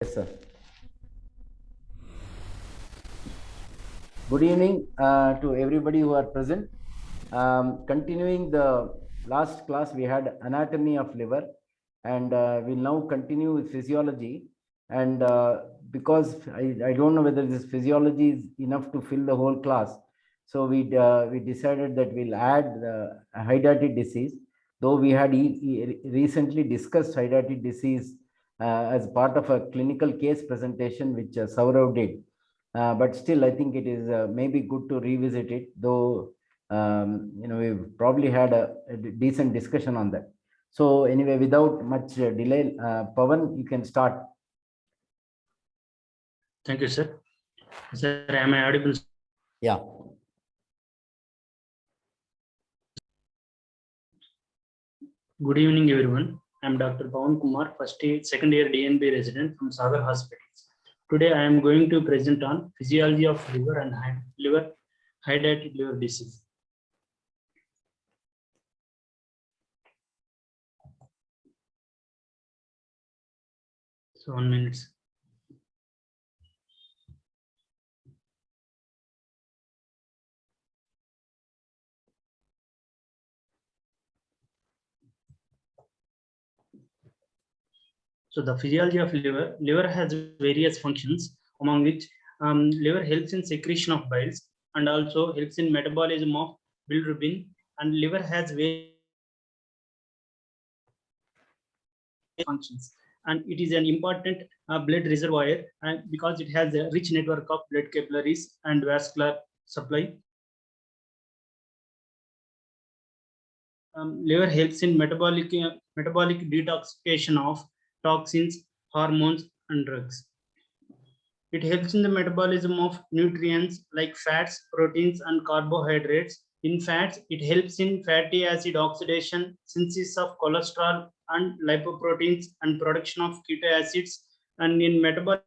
Yes, sir. Good evening to everybody who are present. Continuing the last class, we had anatomy of liver, and we'll now continue with physiology. And because I don't know whether this physiology is enough to fill the whole class, so we decided that we'll add the hydatid disease. Though we had recently discussed hydatid disease as part of a clinical case presentation, which Saurav did. But still, I think it is maybe good to revisit it, though we've probably had a decent discussion on that. So anyway, without much delay, Pawan, you can start. Thank you, sir. Sir, am I audible? Yeah. Good evening, everyone. I'm Dr. Pawan Kumar, second year DNB resident from Sagar Hospitals. Today, I am going to present on physiology of liver and hydatid liver disease. So 1 minute. So the physiology of liver. Liver has various functions, among which liver helps in secretion of biles and also helps in metabolism of bilirubin. And liver has various functions, and it is an important blood reservoir because it has a rich network of blood capillaries and vascular supply. Liver helps in metabolic detoxification of toxins, hormones, and drugs. It helps in the metabolism of nutrients like fats, proteins, and carbohydrates. In fats, it helps in fatty acid oxidation, synthesis of cholesterol and lipoproteins, and production of keto acids. And in metabolism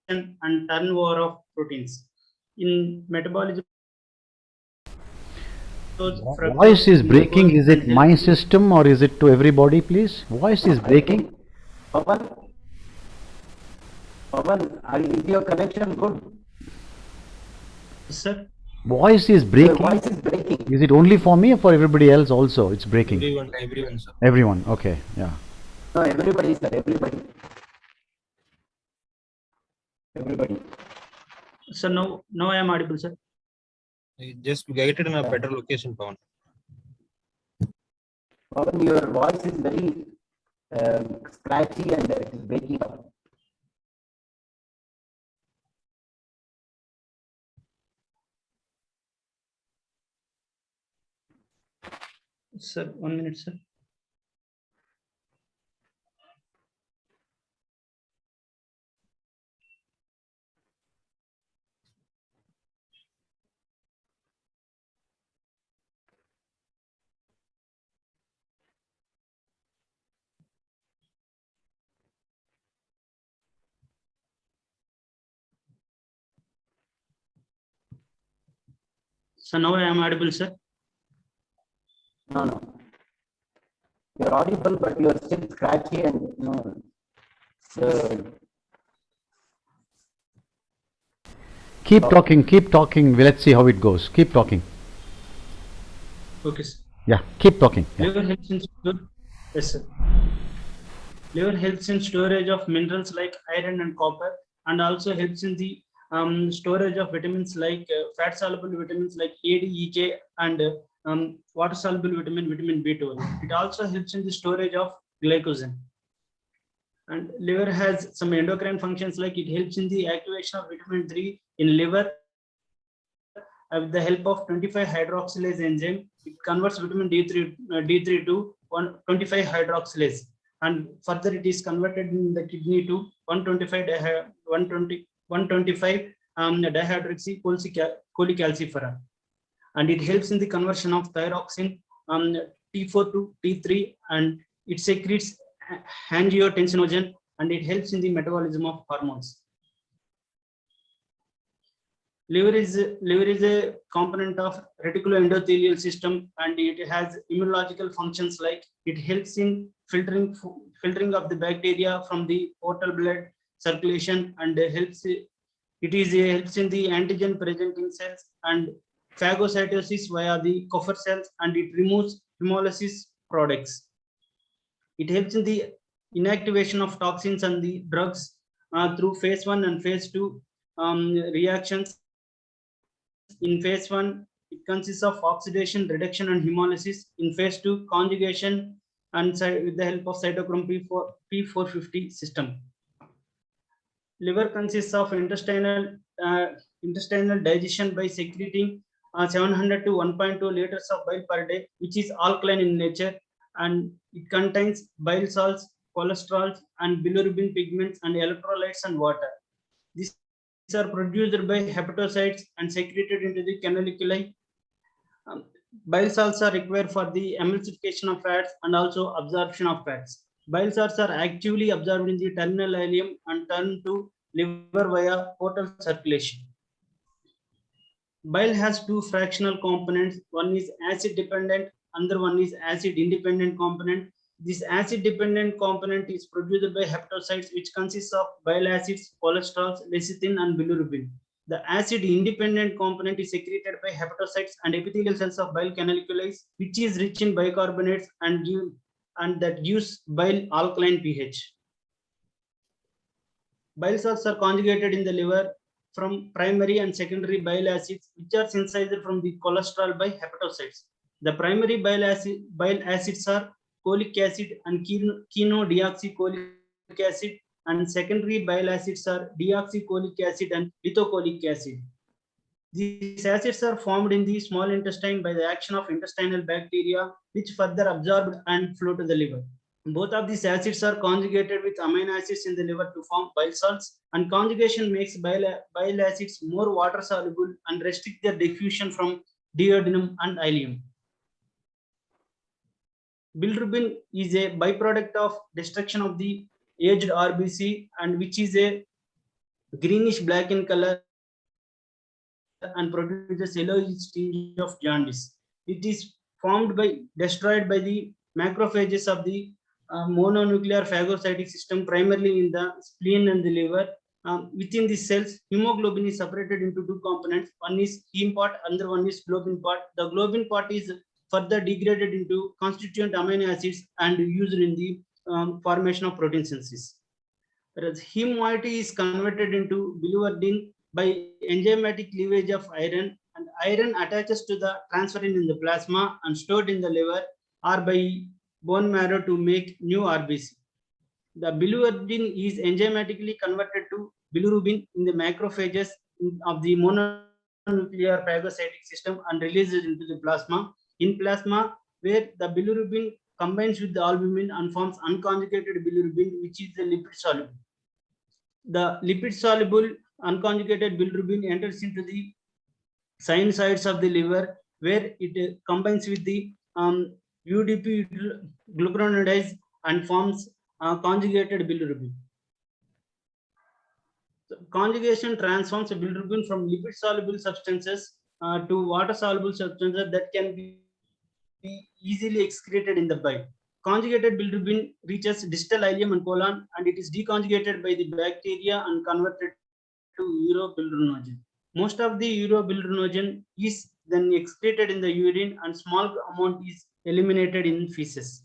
and turnover of proteins. In metabolism, voice is breaking. Is it my system or is it to everybody, please? Voice is breaking. Pawan, is your connection good? Sir, voice is breaking. Your voice is breaking. Is it only for me or for everybody else also? It's breaking. Everyone, sir. Everyone. Okay. Yeah. No, everybody, sir. Everybody. sir, now I am audible, sir. Just get it in a better location, Pawan. Pawan, your voice is very scratchy and it is breaking up. Sir, 1 minute, sir. So now I am audible, sir. No. You're audible, but you're still scratchy and Keep talking. Let's see how it goes. Keep talking. Okay, sir. Yeah, keep talking. Yeah. Liver helps in yes, sir. Liver helps in storage of minerals like iron and copper, and also helps in the storage of vitamins like fat soluble vitamins like A, D, E, K, and water soluble vitamin B12. It also helps in the storage of glycogen. And liver has some endocrine functions like it helps in the activation of vitamin 3 in liver with the help of 25 hydroxylase enzyme. It converts vitamin D3 to 25 hydroxylase, and further it is converted in the kidney to 125 dihydroxycholecalciferol, and it helps in the conversion of thyroxine T4 to T3, and it secretes angiotensinogen, and it helps in the metabolism of hormones. Liver is a component of reticuloendothelial system, and it has immunological functions like it helps in filtering filtering of the bacteria from the portal blood circulation and helps helps in the antigen presenting cells and phagocytosis via the Kupffer cells, and it removes hemolysis products. It helps in the inactivation of toxins and the drugs through phase 1 and phase 2 reactions. In phase 1, it consists of oxidation, reduction, and hemolysis. In phase 2, conjugation and with the help of cytochrome P450 system. Liver consists of intestinal digestion by secreting 700 to 1.2 liters of bile per day, which is alkaline in nature, and it contains bile salts, cholesterol, and bilirubin pigments, and electrolytes and water. These are produced by hepatocytes and secreted into the canaliculi. Bile salts are required for the emulsification of fats and also absorption of fats. Bile salts are actively absorbed in the terminal ileum and turned to liver via portal circulation. Bile has two fractional components. One is acid dependent, another one is acid independent component. This acid dependent component is produced by hepatocytes, which consists of bile acids, cholesterol, lecithin, and bilirubin. The acid independent component is secreted by hepatocytes and epithelial cells of bile canaliculi, which is rich in bicarbonates and that gives bile alkaline pH. Bile salts are conjugated in the liver from primary and secondary bile acids, which are synthesized from the cholesterol by hepatocytes. The primary bile acids are cholic acid and chenodeoxycholic acid, and secondary bile acids are deoxycholic acid and lithocholic acid. These acids are formed in the small intestine by the action of intestinal bacteria, which further absorbed and flow to the liver. Both of these acids are conjugated with amino acids in the liver to form bile salts, and conjugation makes bile acids more water soluble and restrict their diffusion from duodenum and ileum. Bilirubin is a byproduct of destruction of the aged RBC, and which is a greenish black in color and produces yellowish tinge of jaundice. It is destroyed by the macrophages of the mononuclear phagocytic system, primarily in the spleen and the liver. Within the cells, hemoglobin is separated into two components. One is heme part, another one is globin part. The globin part is further degraded into constituent amino acids and used in the formation of protein synthesis. Whereas heme moiety is converted into biliverdin by enzymatic cleavage of iron, and iron attaches to the transferrin in the plasma and stored in the liver or by bone marrow to make new RBC. The biliverdin is enzymatically converted to bilirubin in the macrophages of the mononuclear phagocytic system and released into the plasma. In plasma, where the bilirubin combines with the albumin and forms unconjugated bilirubin, which is the lipid soluble. The lipid soluble unconjugated bilirubin enters into the sinusoids of the liver, where it combines with the UDP glucuronidase and forms conjugated bilirubin. So conjugation transforms a bilirubin from lipid soluble substances to water soluble substances that can be easily excreted in the bile. Conjugated bilirubin reaches distal ileum and colon, and it is deconjugated by the bacteria and converted to urobilirubinogen. Most of the urobilirubinogen is then excreted in the urine, and small amount is eliminated in feces.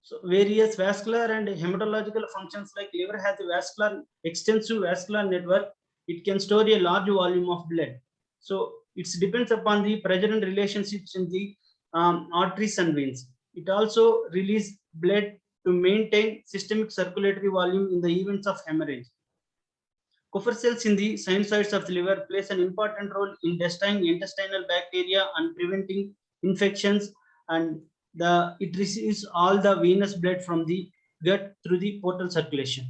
So various vascular and hematological functions, like liver has a extensive vascular network. It can store a large volume of blood. So it depends upon the pressure and relationships in the arteries and veins. It also releases blood to maintain systemic circulatory volume in the events of hemorrhage. Kupffer cells in the sinusoids of the liver plays an important role in destroying intestinal bacteria and preventing infections, and it receives all the venous blood from the gut through the portal circulation.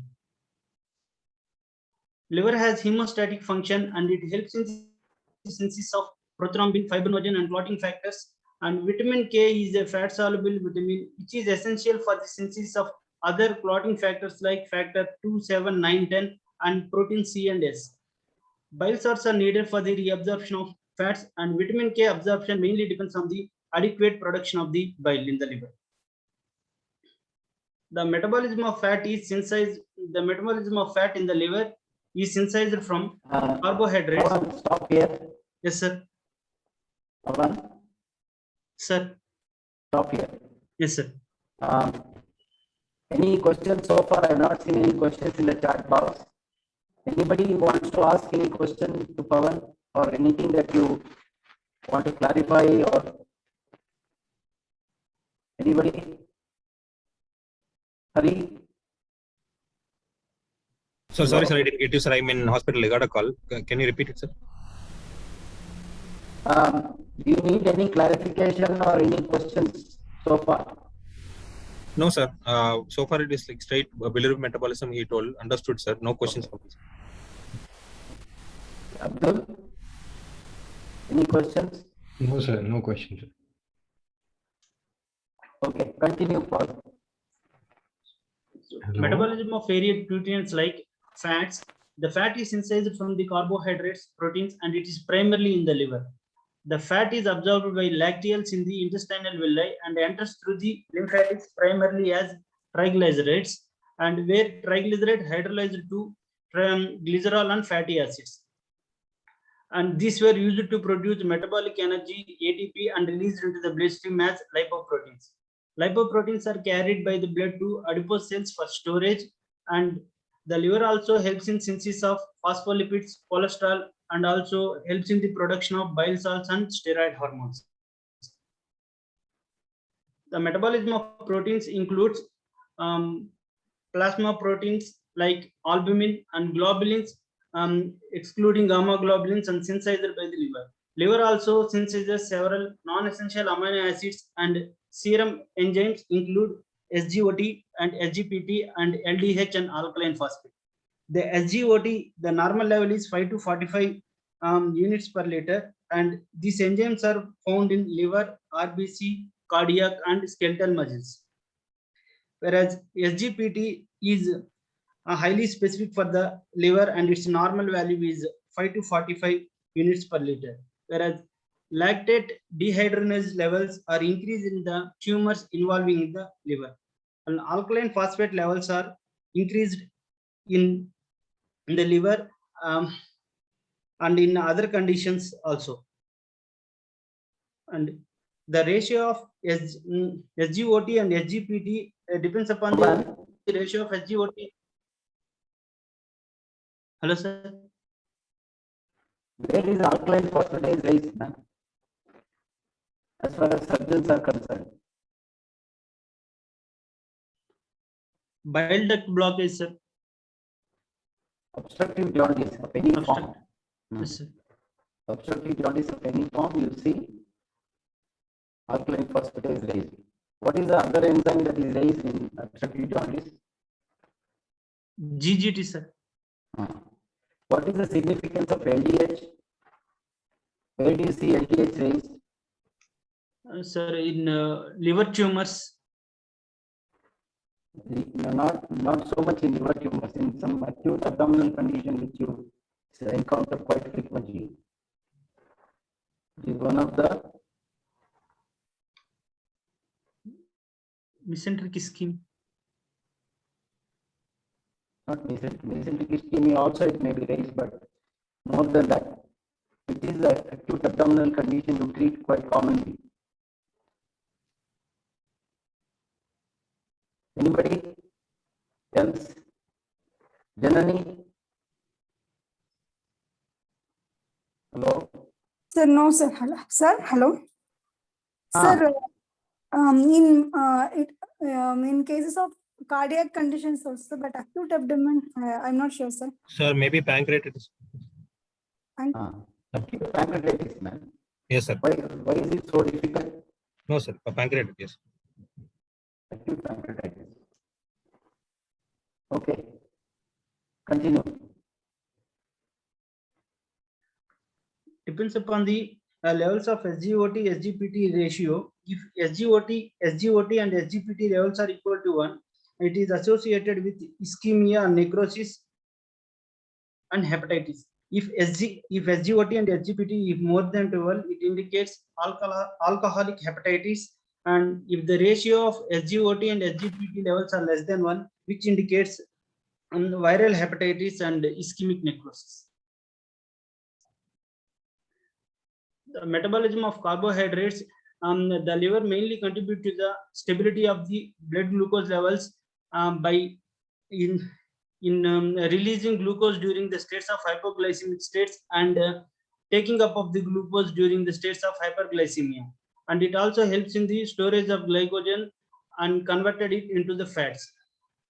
Liver has hemostatic function, and it helps in the synthesis of prothrombin, fibrinogen, and clotting factors. And vitamin K is a fat soluble vitamin which is essential for the synthesis of other clotting factors like factor 2, 7, 9, 10 and protein C and S. Bile salts are needed for the reabsorption of fats, and vitamin K absorption mainly depends on the adequate production of the bile in the liver. The metabolism of fat is synthesized. The metabolism of fat in the liver is synthesized from carbohydrates. Pawan, stop here. Yes, sir. Pawan, Sir. stop here. Yes, sir. Any questions so far? I have not seen any questions in the chat box. Anybody wants to ask any question to Pawan or anything that you want to clarify or anybody? Hari? So sorry, sir, I didn't get you, sir. I'm in hospital. I got a call. Can you repeat it, sir? Do you need any clarification or any questions so far? No, sir. So far it is like straight bilirubin metabolism. He told. Understood, sir. No questions from me. Abdul? Any questions? No, sir. No questions. Okay, continue, Paul. Hello? Metabolism of various nutrients like fats. The fat is synthesized from the carbohydrates, proteins, and it is primarily in the liver. The fat is absorbed by lacteals in the intestinal villi and enters through the lymphatics primarily as triglycerides, and where triglyceride hydrolyzed to glycerol and fatty acids. And these were used to produce metabolic energy, ATP, and released into the bloodstream as lipoproteins. Lipoproteins are carried by the blood to adipose cells for storage, and the liver also helps in synthesis of phospholipids, cholesterol, and also helps in the production of bile salts and steroid hormones. The metabolism of proteins includes plasma proteins like albumin and globulins, excluding gamma globulins, and synthesized by the liver. Liver also synthesizes several non-essential amino acids, and serum enzymes include SGOT and SGPT and LDH and alkaline phosphate. The SGOT, the normal level is 5 to 45 units per liter, and these enzymes are found in liver, RBC, cardiac, and skeletal muscles. Whereas SGPT is highly specific for the liver, and its normal value is 5 to 45 units per liter. Whereas lactate dehydrogenase levels are increased in the tumors involving in the liver, and alkaline phosphate levels are increased in the liver and in other conditions also. And the ratio of SGOT and SGPT depends upon the ratio of SGOT. Hello, sir. Where is alkaline phosphatase raised, man? As far as surgeons are concerned. Bile duct blockage, sir. Obstructive jaundice of any form. Yes, sir. Obstructive jaundice of any form, you see alkaline phosphatase raised. What is the other enzyme that is raised in obstructive jaundice? GGT, sir. What is the significance of LDH? Where do you see LDH raised? Sir, in liver tumors. Not so much in liver tumors, in some acute abdominal condition which you encounter quite frequently. It is one of the Mesenteric ischemia. not mesenteric ischemia also it may be raised, but more than that, it is the acute abdominal condition you treat quite commonly. Anybody else? Janani? Hello? Sir, no, sir. Hello. Sir, hello. Sir, in cases of cardiac conditions also, but acute abdomen, I'm not sure, sir. Sir, maybe pancreatitis. Acute pancreatitis, man. Yes, sir. Why is it so difficult? No, sir. Pancreatitis. Yes. Acute pancreatitis. Okay. Continue. Depends upon the levels of SGOT, SGPT ratio. If SGOT and SGPT levels are equal to 1, it is associated with ischemia, necrosis, and hepatitis. If SGOT and SGPT is more than 12, it indicates alcoholic hepatitis, And if the ratio of SGOT and SGPT levels are less than 1, which indicates viral hepatitis and ischemic necrosis. The metabolism of carbohydrates, the liver mainly contribute to the stability of the blood glucose levels by releasing glucose during the states of hypoglycemic states and taking up of the glucose during the states of hyperglycemia. And it also helps in the storage of glycogen and converted it into the fats.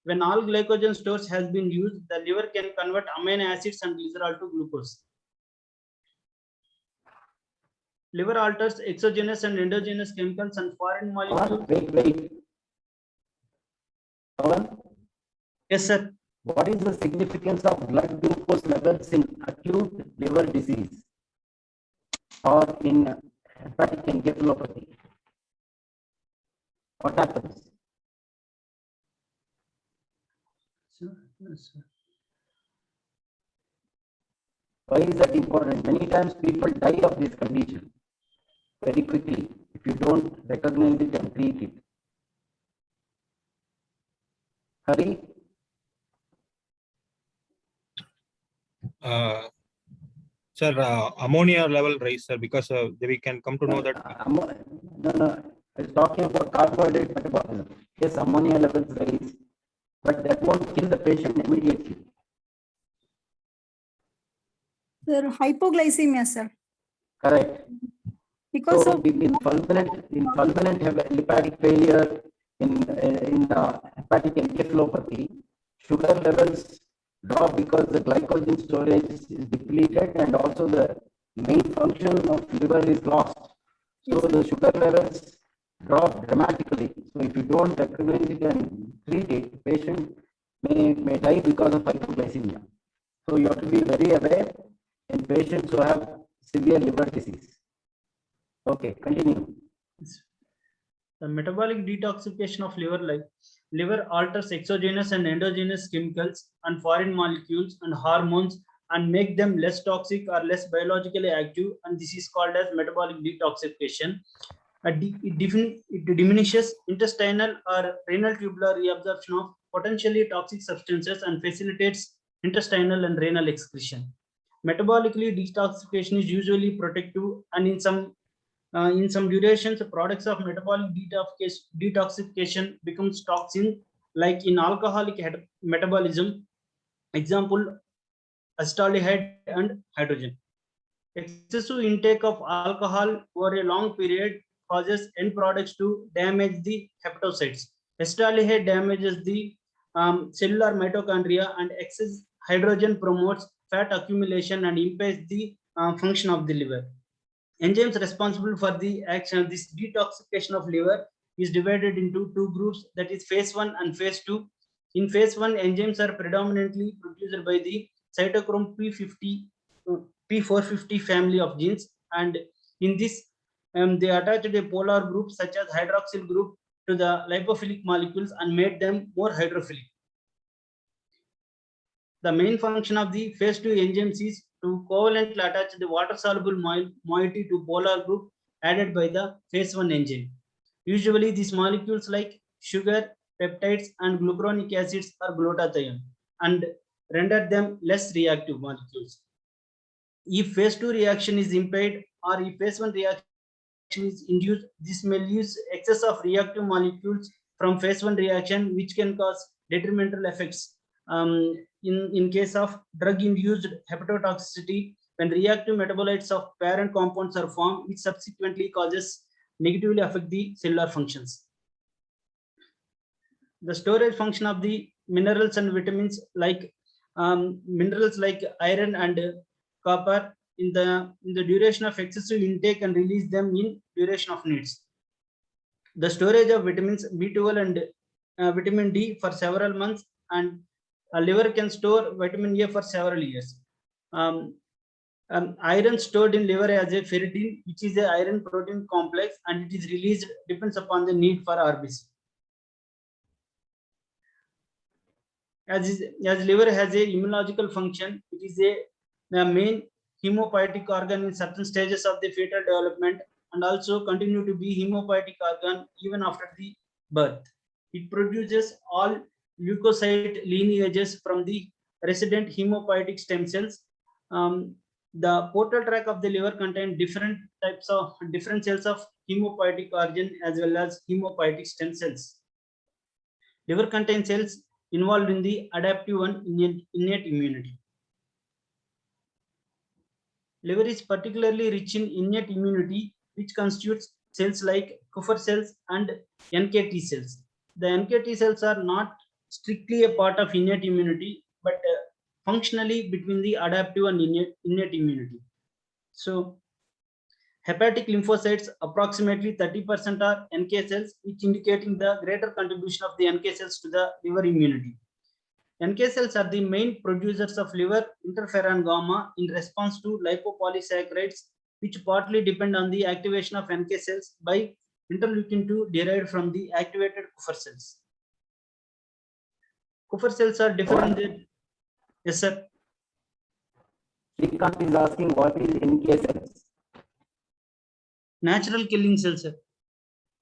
When all glycogen stores has been used, the liver can convert amino acids and glycerol to glucose. Liver alters exogenous and endogenous chemicals and foreign molecules. Wait. Pawan, Yes, sir. what is the significance of blood glucose levels in acute liver disease or in hepatic encephalopathy? What happens? Yes, sir. Why is that important? Many times people die of this condition very quickly if you don't recognize it and treat it. Hari? Sir, ammonia level rise, sir, because we can come to know that. No. I was talking about carbohydrate metabolism. Yes, ammonia levels rise, but that won't kill the patient immediately. Sir, hypoglycemia, sir. Correct. Because So of in fulminant hepatic failure, in hepatic encephalopathy, sugar levels drop because the glycogen storage is depleted and also the main function of liver is lost. So the sugar levels drop dramatically. So if you don't recognize it and treat it, patient may die because of hypoglycemia. So you have to be very aware in patients who have severe liver disease. Okay, continue. The metabolic detoxification of liver alters exogenous and endogenous chemicals and foreign molecules and hormones and make them less toxic or less biologically active, and this is called as metabolic detoxification. It diminishes intestinal or renal tubular reabsorption of potentially toxic substances and facilitates intestinal and renal excretion. Metabolically, detoxification is usually protective, and in some durations, products of metabolic detoxification becomes toxin, like in alcoholic metabolism, example, acetaldehyde and hydrogen. Excessive intake of alcohol over a long period causes end products to damage the hepatocytes. Acetaldehyde damages the cellular mitochondria, and excess hydrogen promotes fat accumulation and impairs the function of the liver. Enzymes responsible for the action of this detoxification of liver is divided into two groups, that is phase 1 and phase 2. In phase 1, enzymes are predominantly produced by the cytochrome P450 family of genes, and in this they attached a polar group such as hydroxyl group to the lipophilic molecules and made them more hydrophilic. The main function of the phase 2 enzymes is to covalently attach the water-soluble moiety to polar group added by the phase 1 enzyme. Usually, these molecules like sugar, peptides, and glucuronic acids are glutathione and render them less reactive molecules. If phase 2 reaction is impaired or if phase 1 reaction is induced, this may lose excess of reactive molecules from phase 1 reaction, which can cause detrimental effects. In case of drug-induced hepatotoxicity, when reactive metabolites of parent compounds are formed, which subsequently causes negatively affect the cellular functions. The storage function of the minerals and vitamins, like minerals like iron and copper, in the duration of excessive intake and release them in duration of needs. The storage of vitamins B12 and vitamin D for several months, and a liver can store vitamin A for several years. Iron stored in liver as a ferritin, which is a iron protein complex, and it is released depends upon the need for RBC. As liver has a immunological function, it is a main hemopoietic organ in certain stages of the fetal development, and also continue to be hemopoietic organ even after the birth. It produces all leukocyte lineages from the resident hemopoietic stem cells. The portal tract of the liver contains different cells of hemopoietic origin as well as hemopoietic stem cells. Liver contains cells involved in the adaptive and innate immunity. Liver is particularly rich in innate immunity, which constitutes cells like Kupffer cells and NKT cells. The NKT cells are not strictly a part of innate immunity, but functionally between the adaptive and innate immunity. So, hepatic lymphocytes, approximately 30% are NK cells, which indicating the greater contribution of the NK cells to the liver immunity. NK cells are the main producers of liver interferon gamma in response to lipopolysaccharides, which partly depend on the activation of NK cells by interleukin 2 derived from the activated Kupffer cells. Kupffer cells are differentiated. Yes, sir. Srikanth is asking what is NK cells? Natural killing cells, sir.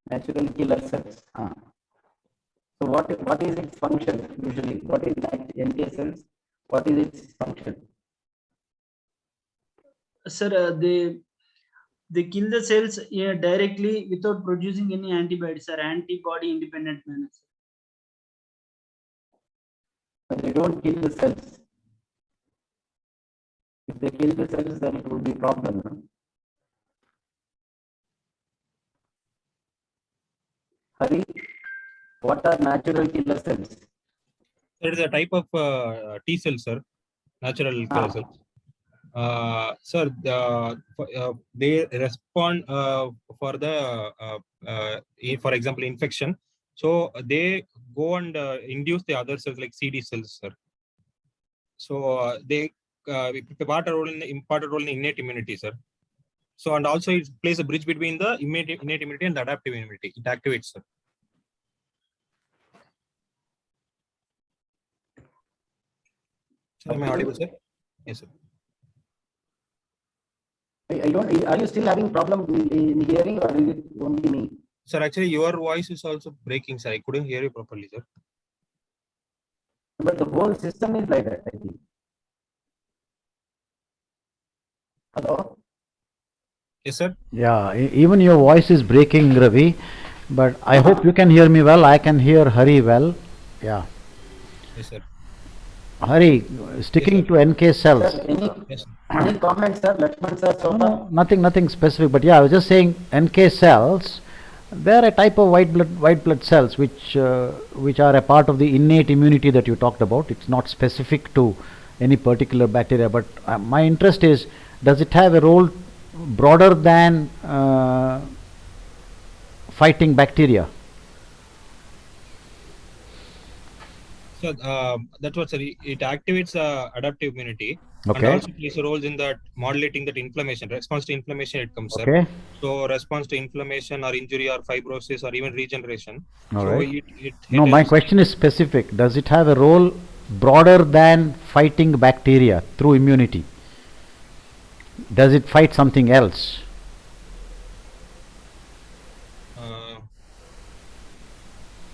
Natural killer cells. So what is its function usually? What is NK cells? What is its function? Sir, they kill the cells directly without producing any antibodies or antibody independent manner. But they don't kill the cells. If they kill the cells, then it would be a problem. No? Hari, what are natural killer cells? There is a type of T cells, sir. Natural killer cells. Sir, they respond for the, for example, infection. So they go and induce the other cells like CD cells, sir. So they part a role in important role in innate immunity, sir. So and also it plays a bridge between the innate immunity and the adaptive immunity. It activates, sir. Sir, am I audible, sir? Yes, sir. I don't. Are you still having problem in hearing, or is it only me? Sir, actually, your voice is also breaking, sir. I couldn't hear you properly, sir. But the whole system is like that, I think. Hello? Yes, sir. Yeah, even your voice is breaking, Ravi, but I hope you can hear me well. I can hear Hari well. Yeah. Yes, sir. Hari, sticking Yes, to NK cells. Sir, Yes, sir. any comments, sir? Lakshman sir, so far? No, nothing specific, but yeah, I was just saying NK cells, they are a type of white blood cells which are a part of the innate immunity that you talked about. It's not specific to any particular bacteria, but my interest is, does it have a role broader than fighting bacteria? So that's what, sir. It activates adaptive immunity Okay. and also plays a role in that modulating that inflammation. Response to inflammation, it comes, sir. Okay. So response to inflammation or injury or fibrosis or even regeneration. All So right. it No, my helps. question is specific. Does it have a role broader than fighting bacteria through immunity? Does it fight something else?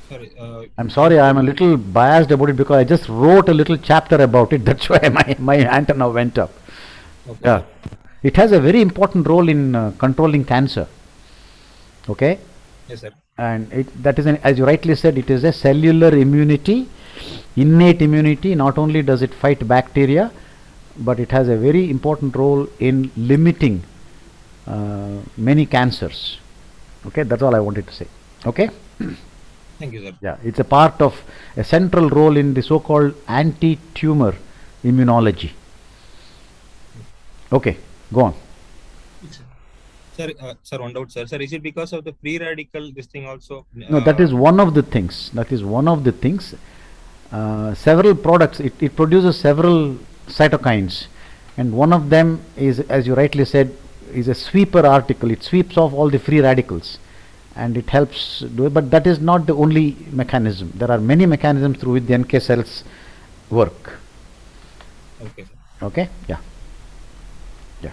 Sorry. I'm sorry, I'm a little biased about it because I just wrote a little chapter about it. That's why my antenna went up. Okay. Yeah. It has a very important role in controlling cancer. Okay? Yes, sir. And that is, as you rightly said, it is a cellular immunity, innate immunity. Not only does it fight bacteria, but it has a very important role in limiting many cancers. Okay, that's all I wanted to say. Okay? Thank you, sir. Yeah, it's a part of a central role in the so-called anti-tumor immunology. Okay, go on. Sir, one doubt, sir. Sir, is it because of the free radical this thing also? No, that is one of the things. That is one of the things. Several products, it produces several cytokines, and one of them is, as you rightly said, is a sweeper article. It sweeps off all the free radicals, and it helps do it. But that is not the only mechanism. There are many mechanisms through which the NK cells work. Okay, sir. Okay? Yeah. Yeah.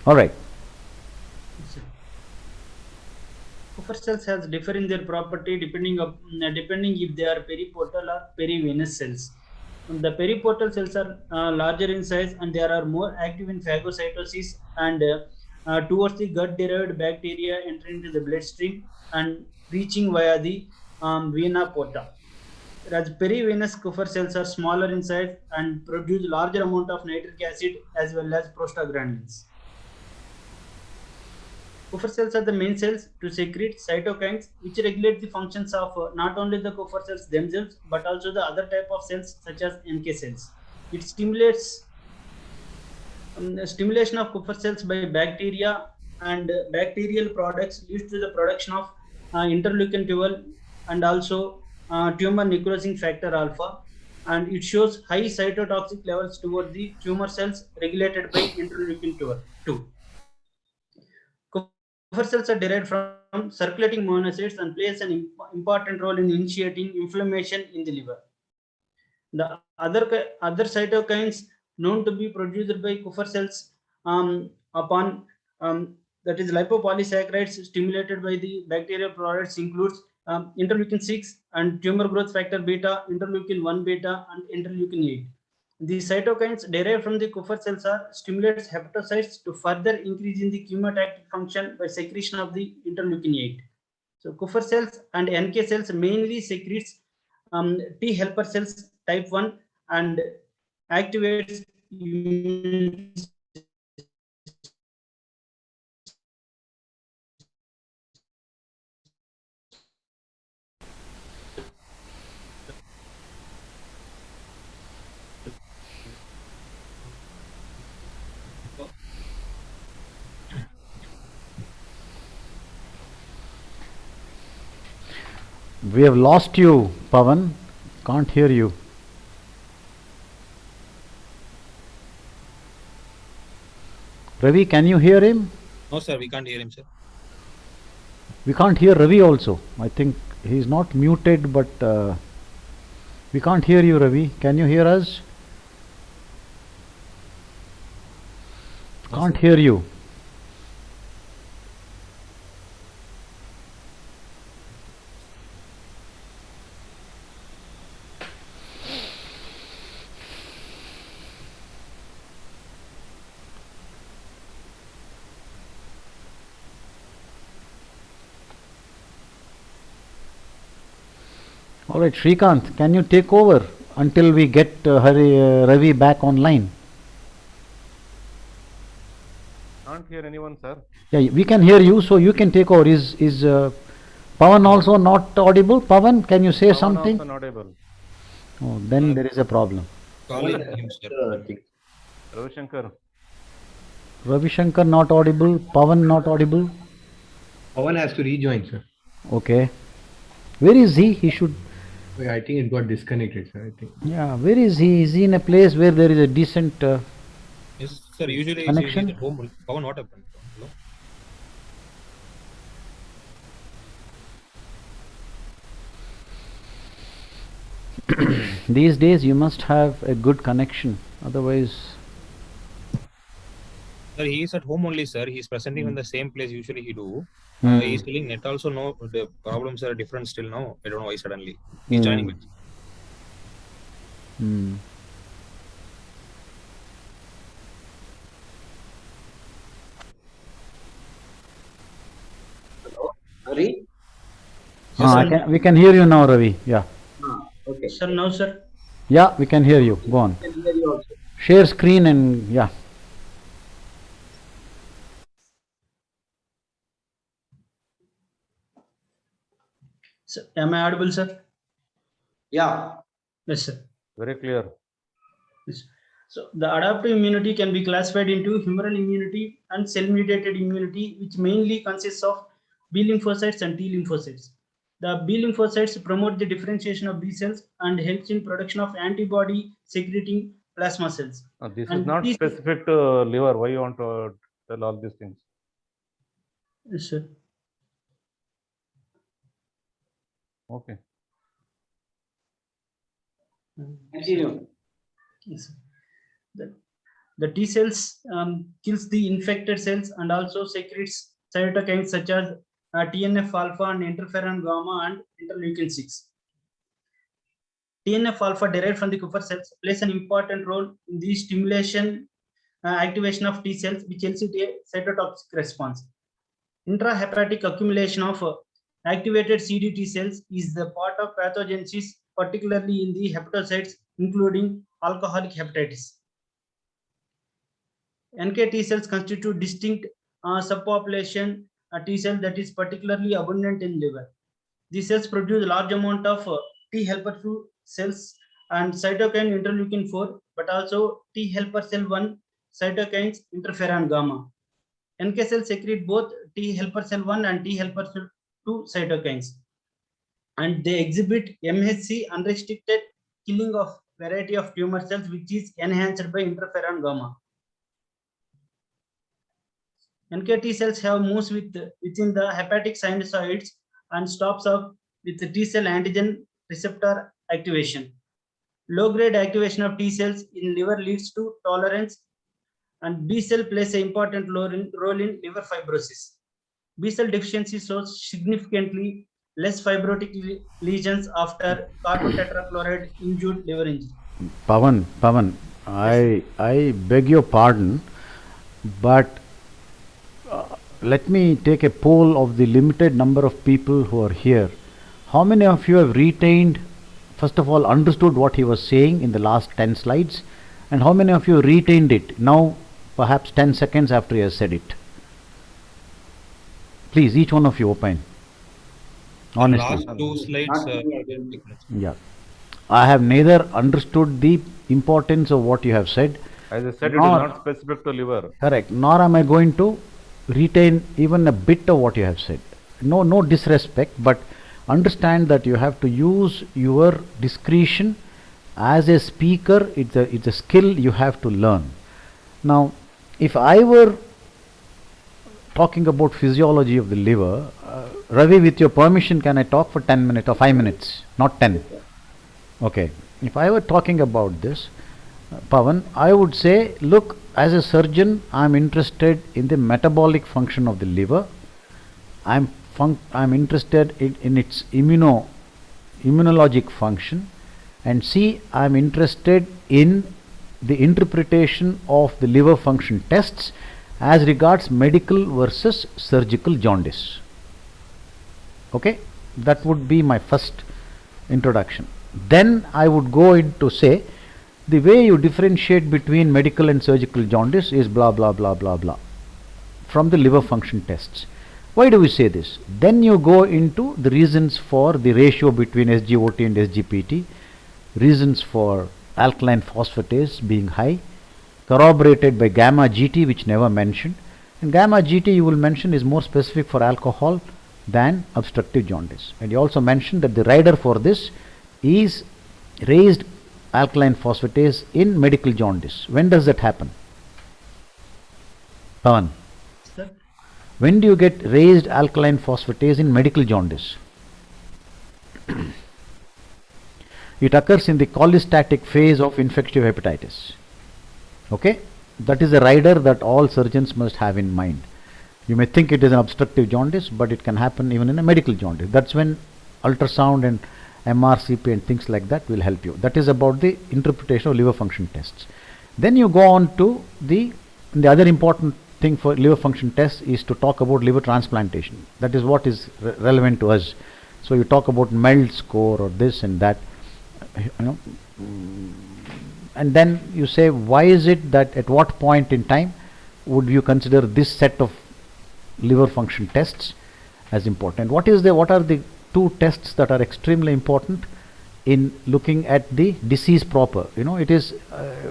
All right. Kupffer cells has differ in their property depending if they are periportal or perivenous cells. The periportal cells are larger in size and they are more active in phagocytosis and towards the gut-derived bacteria entering into the bloodstream and reaching via the vena porta. Whereas perivenous Kupffer cells are smaller in size and produce larger amount of nitric acid as well as prostaglandins. Kupffer cells are the main cells to secrete cytokines which regulate the functions of not only the Kupffer cells themselves but also the other type of cells such as NK cells. It stimulates stimulation of Kupffer cells by bacteria and bacterial products leads to the production of interleukin 12 and also tumor necrosing factor alpha, and it shows high cytotoxic levels toward the tumor cells regulated by interleukin 2. Kupffer cells are derived from circulating monocytes and plays an important role in initiating inflammation in the liver. The other cytokines known to be produced by Kupffer cells upon that is lipopolysaccharides stimulated by the bacterial products includes interleukin 6 and tumor growth factor beta, interleukin 1 beta and interleukin 8. The cytokines derived from the Kupffer cells are stimulates hepatocytes to further increase in the chemotactic function by secretion of the interleukin 8. So Kupffer cells and NK cells mainly secretes T helper cells type 1 and activates immune. We have lost you, Pavan. Can't hear you. Ravi, can you hear him? No, sir, we can't hear him, sir. We can't hear Ravi also. I think he's not muted, but we can't hear you, Ravi. Can you hear us? No, Can't sir. hear you. All right, Shrikant, can you take over until we get Ravi back online? Can't hear anyone, sir. Yeah, we can hear you, so you can take over. Is Pavan also not audible? Pavan, can you say Pavan something? also not able. Oh, then there is a problem. Calling him, sir. Ravi Shankar. Ravi Shankar not audible. Pavan not audible. Pawan has to rejoin, sir. Okay. Where is he? He should. I think it got disconnected, sir. I think. Yeah, where is he? Is he in a place where there is a decent? Yes, sir, usually he's Connection? at home. Pawan, what happened? Hello? These days you must have a good connection. Otherwise, Sir, he is at home only, sir. He's presenting in the same place usually he do. Hmm. He's telling net also no, the problems are different still now. I don't know why suddenly. He's joining back. Hmm. Hari? Yes, we can hear you now, Ravi. Yeah. Okay. Sir, now sir. Yeah, we can hear you. Go on. Can hear you also. Share screen and yeah. So, am I audible, sir? Yeah. Yes, sir. Very clear. Yes. So the adaptive immunity can be classified into humoral immunity and cell-mediated immunity, which mainly consists of B lymphocytes and T lymphocytes. The B lymphocytes promote the differentiation of B cells and helps in production of antibody secreting plasma cells. This is And not these- specific to liver. Why you want to tell all these things? Yes, sir. Okay. Continue. Yes, sir. The T cells kills the infected cells and also secretes cytokines such as TNF alpha and interferon gamma and interleukin 6. TNF alpha derived from the Kupffer cells plays an important role in the stimulation activation of T cells, which elicit a cytotoxic response. Intrahepatic accumulation of activated CD T cells is the part of pathogenesis, particularly in the hepatocytes, including alcoholic hepatitis. NK T cells constitute distinct subpopulation T cell that is particularly abundant in liver. These cells produce large amount of T helper cells and cytokine interleukin 4, but also T helper cell 1 cytokines interferon gamma. NK cells secrete both T helper cell 1 and T helper cell 2 cytokines, and they exhibit MHC unrestricted killing of variety of tumor cells, which is enhanced by interferon gamma. NK T cells have moves within the hepatic sinusoids and stops up with the T cell antigen receptor activation. Low-grade activation of T cells in liver leads to tolerance, and B cell plays an important role in liver fibrosis. B cell deficiency shows significantly less fibrotic lesions after carbon tetrachloride induced liver injury. Pavan, I beg your pardon, but let me take a poll of the limited number of people who are here. How many of you have retained, first of all, understood what he was saying in the last 10 slides, and how many of you retained it now, perhaps 10 seconds after he has said it? Please, each one of you opine. Honestly. Last two slides. Not me, I didn't. Yeah. I have neither understood the importance of what you have said. As I said, it is Nor- not specific to liver. Correct. Nor am I going to retain even a bit of what you have said. No disrespect, but understand that you have to use your discretion as a speaker. It's a skill you have to learn. Now, if I were talking about physiology of the liver, Ravi, with your permission, can I talk for 10 minutes or 5 minutes? Not 10. Okay. If I were talking about this, Pavan, I would say, look, as a surgeon, I'm interested in the metabolic function of the liver. I'm interested in its immunologic function, and C, I'm interested in the interpretation of the liver function tests as regards medical versus surgical jaundice. Okay, that would be my first introduction. Then I would go into say, the way you differentiate between medical and surgical jaundice is blah blah blah blah blah from the liver function tests. Why do we say this? Then you go into the reasons for the ratio between SGOT and SGPT, reasons for alkaline phosphatase being high, corroborated by gamma GT, which never mentioned. And gamma GT you will mention is more specific for alcohol than obstructive jaundice. And you also mentioned that the rider for this is raised alkaline phosphatase in medical jaundice. When does that happen? Pavan. Sir? When do you get raised alkaline phosphatase in medical jaundice? It occurs in the cholestatic phase of infective hepatitis. Okay? That is a rider that all surgeons must have in mind. You may think it is an obstructive jaundice, but it can happen even in a medical jaundice. That's when ultrasound and MRCP and things like that will help you. That is about the interpretation of liver function tests. Then you go on to the other important thing for liver function tests is to talk about liver transplantation. That is what is relevant to us. So you talk about MELD score or this and that, and then you say, why is it that at what point in time would you consider this set of liver function tests as important? What are the two tests that are extremely important in looking at the disease proper? It is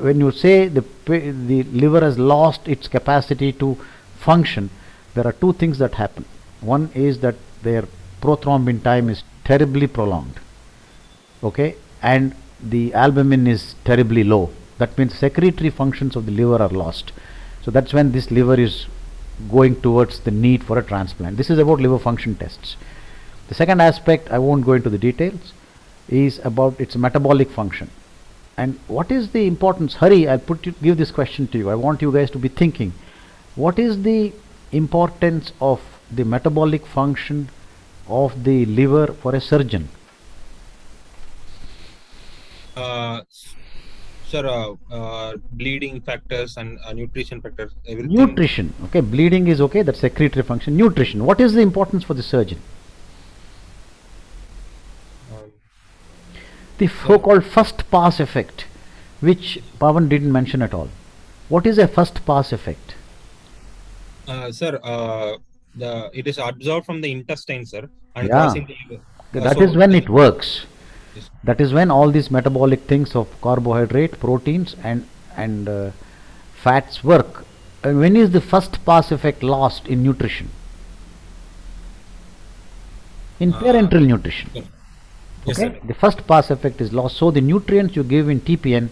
when you say the liver has lost its capacity to function, there are two things that happen. One is that their prothrombin time is terribly prolonged, okay, and the albumin is terribly low. That means secretory functions of the liver are lost. So that's when this liver is going towards the need for a transplant. This is about liver function tests. The second aspect, I won't go into the details, is about its metabolic function. And what is the importance? Hari, I'll give this question to you. I want you guys to be thinking. What is the importance of the metabolic function of the liver for a surgeon? Sir, bleeding factors and nutrition factors, everything. Nutrition. Okay, bleeding is okay, that's secretory function. Nutrition. What is the importance for the surgeon? The so-called first pass effect, which Pavan didn't mention at all. What is a first pass effect? Sir, it is absorbed from the intestine, sir, and Yeah. crossing the liver. That is when it works. That is when all these metabolic things of carbohydrate, proteins and fats work. And when is the first pass effect lost in nutrition? In parenteral nutrition. Yes, Okay, sir. the first pass effect is lost. So the nutrients you give in TPN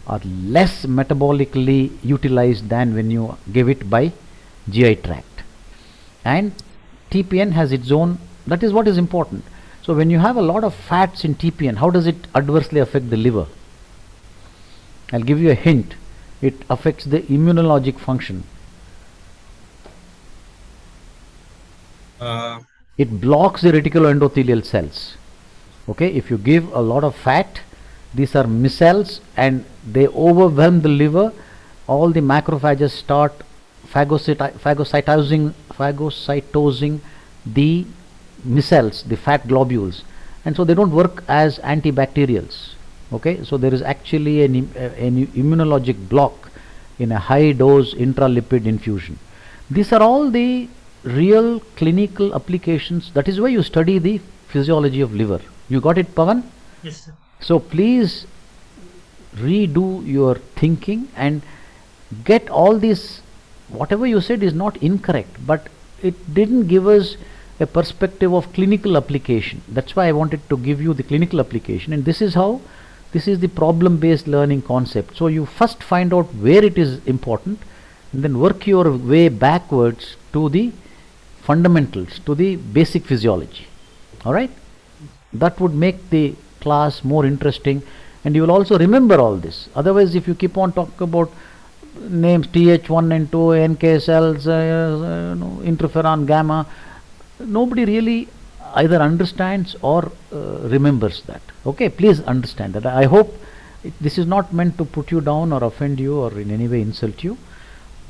are less metabolically utilized than when you give it by GI tract. And TPN has its own, that is what is important. So when you have a lot of fats in TPN, how does it adversely affect the liver? I'll give you a hint. It affects the immunologic function. It blocks the reticuloendothelial cells. Okay, if you give a lot of fat, these are micelles and they overwhelm the liver. All the macrophages start phagocytosing the micelles, the fat globules, and so they don't work as antibacterials. Okay, so there is actually an immunologic block in a high dose intralipid infusion. These are all the real clinical applications. That is why you study the physiology of liver. You got it, Pavan? Yes, sir. So please redo your thinking and get all this. Whatever you said is not incorrect, but it didn't give us a perspective of clinical application. That's why I wanted to give you the clinical application, and this is the problem based learning concept. So you first find out where it is important and then work your way backwards to the fundamentals, to the basic physiology. All right, that would make the class more interesting, and you will also remember all this. Otherwise, if you keep on talking about names Th1 and 2, NK cells, interferon gamma, nobody really either understands or remembers that. Okay, please understand that. I hope this is not meant to put you down or offend you or in any way insult you,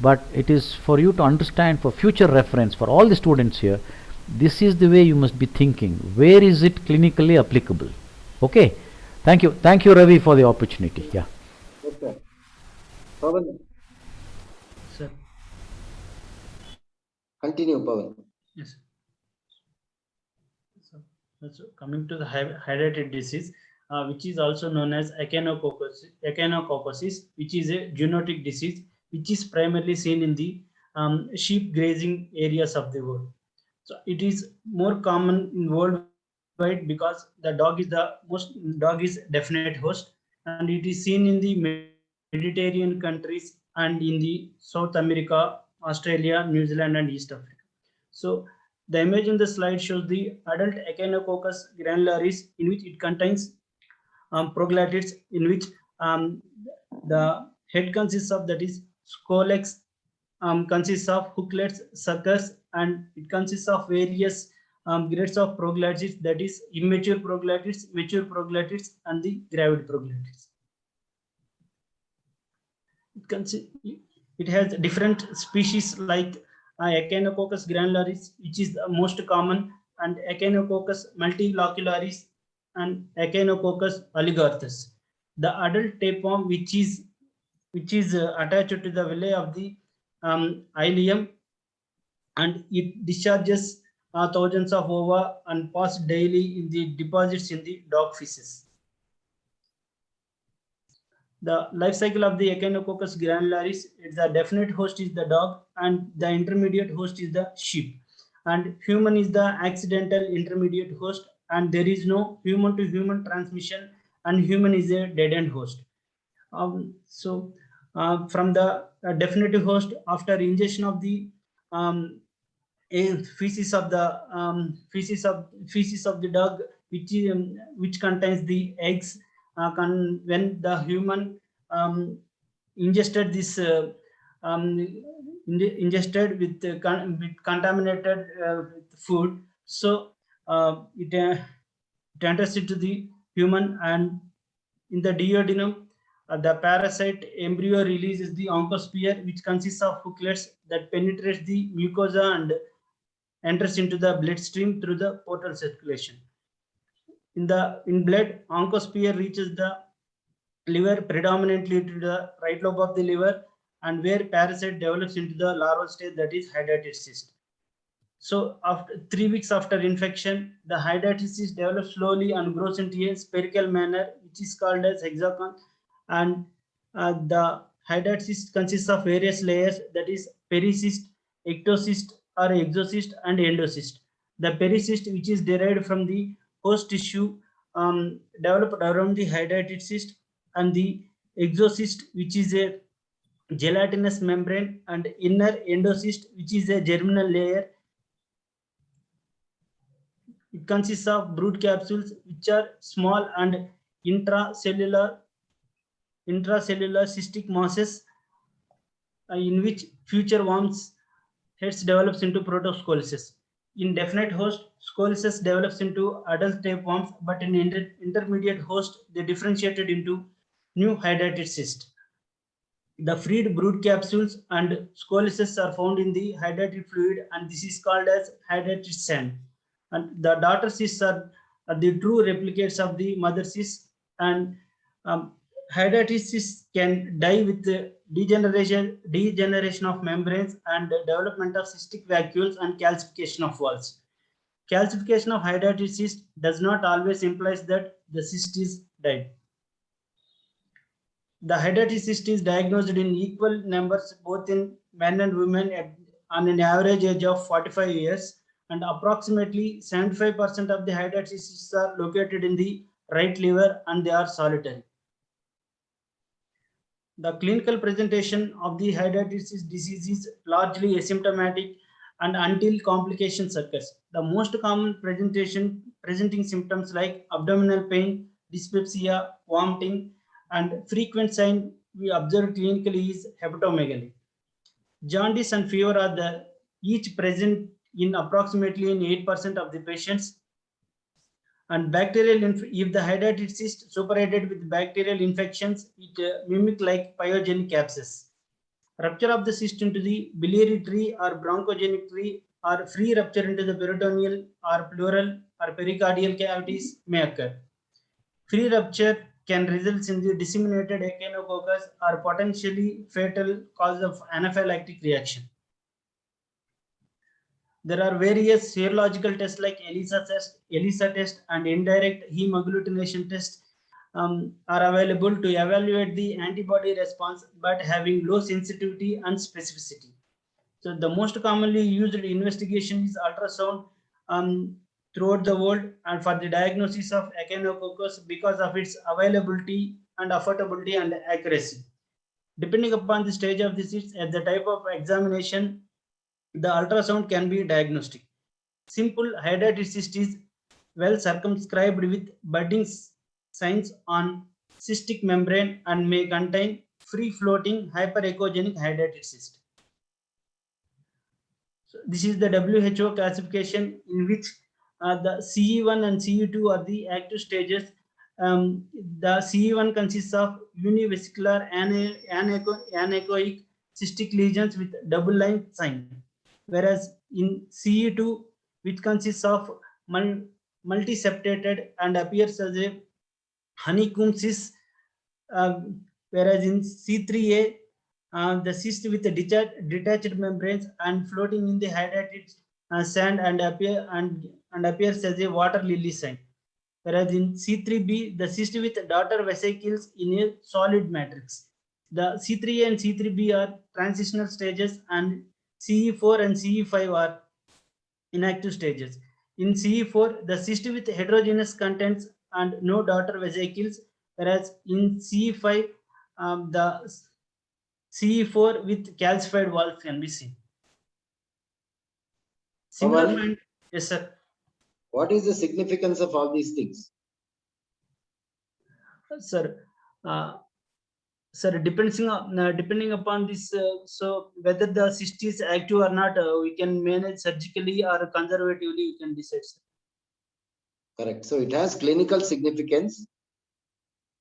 but it is for you to understand, for future reference for all the students here. This is the way you must be thinking. Where is it clinically applicable? Okay, thank you Ravi for the opportunity. Yeah. Okay. Pawan, Sir. continue, Pawan. Yes. So coming to the hydrated disease, which is also known as echinococcosis, which is a zoonotic disease, which is primarily seen in the sheep grazing areas of the world. So it is more common in worldwide because the dog is definite host, and it is seen in the Mediterranean countries and in the South America, Australia, New Zealand, and East Africa. So the image in the slide shows the adult Echinococcus granularis, in which it contains proglatids, in which the head consists of, that is, scolex, consists of hooklets, suckers, and it consists of various grades of proglatids, that is, immature proglatids, mature proglatids, and the gravid proglatids. It has different species like Echinococcus granularis, which is the most common, and Echinococcus multilocularis and Echinococcus oligarthus. The adult tapeworm, which is attached to the villi of the ileum, and it discharges thousands of ova and pass daily in the deposits in the dog feces. The life cycle of the Echinococcus granularis, the definite host is the dog, and the intermediate host is the sheep, and human is the accidental intermediate host, and there is no human to human transmission, and human is a dead end host. From the definitive host, after ingestion of the feces of the dog, which contains the eggs, when the human ingested this ingested with, with contaminated food. So it enters into the human, and in the duodenum, the parasite embryo releases the oncosphere, which consists of hooklets that penetrates the mucosa and enters into the bloodstream through the portal circulation. In blood, oncosphere reaches the liver predominantly to the right lobe of the liver, and where parasite develops into the larval stage, that is hydatid cyst. So after 3 weeks after infection, the hydatid cyst develops slowly and grows into a spherical manner, which is called as hexagon. And the hydatid cyst consists of various layers, that is pericyst, ectocyst or exocyst, and endocyst. The pericyst, which is derived from the host tissue, developed around the hydatid cyst, and the exocyst, which is a gelatinous membrane, and inner endocyst, which is a germinal layer. It consists of brood capsules, which are small and intracellular cystic masses, in which future worms heads develops into protoscoleces. In definite host, scoleces develops into adult tapeworms, but in intermediate host, they differentiated into new hydatid cyst. The freed brood capsules and scoleces are found in the hydatid fluid, and this is called as hydatid sand. And the daughter cysts are the true replicates of the mother cysts, and hydatid cysts can die with the degeneration of membranes and development of cystic vacuoles and calcification of walls. Calcification of hydatid cyst does not always imply that the cyst is died. The hydatid cyst is diagnosed in equal numbers both in men and women on an average age of 45 years, and approximately 75% of the hydatid cysts are located in the right liver, and they are solitary. The clinical presentation of the hydatid cyst disease is largely asymptomatic and until complications occurs. The most common presenting symptoms like abdominal pain, dyspepsia, vomiting, and frequent sign we observe clinically is hepatomegaly. Jaundice and fever are each present in approximately 8% of the patients. And bacterial, if the hydatid cyst suppurated with bacterial infections, it mimic like pyogenic abscess. Rupture of the cyst into the biliary tree or bronchogenic tree, or free rupture into the peritoneal or pleural or pericardial cavities may occur. Free rupture can result in the disseminated echinococcus or potentially fatal cause of anaphylactic reaction. There are various serological tests like ELISA test, and indirect hemagglutination test are available to evaluate the antibody response, but having low sensitivity and specificity. So the most commonly used investigation is ultrasound throughout the world, and for the diagnosis of echinococcus because of its availability and affordability and accuracy. Depending upon the stage of the cyst and the type of examination, the ultrasound can be diagnostic. Simple hydatid cyst is well circumscribed with budding signs on cystic membrane and may contain free-floating hyperechogenic hydatid cyst. So this is the WHO classification, in which the CE1 and CE2 are the active stages. The CE1 consists of univesicular anechoic cystic lesions with double line sign, whereas in CE2, which consists of multiseptated and appears as a honeycomb cyst, whereas in C3A, the cyst with the detached membranes and floating in the hydatid sand and appears as a water lily sign. Whereas in C3B, the cyst with daughter vesicles in a solid matrix. The C3A and C3B are transitional stages, and CE4 and CE5 are inactive stages. In CE4, the cyst with heterogeneous contents and no daughter vesicles, whereas in CE5, the CE4 with calcified walls can be seen. Similar Pawan? find, yes, sir. What is the significance of all these things? Sir, Sir, depending upon this, so whether the cyst is active or not, we can manage surgically or conservatively. We can decide. Sir. Correct. So it has clinical significance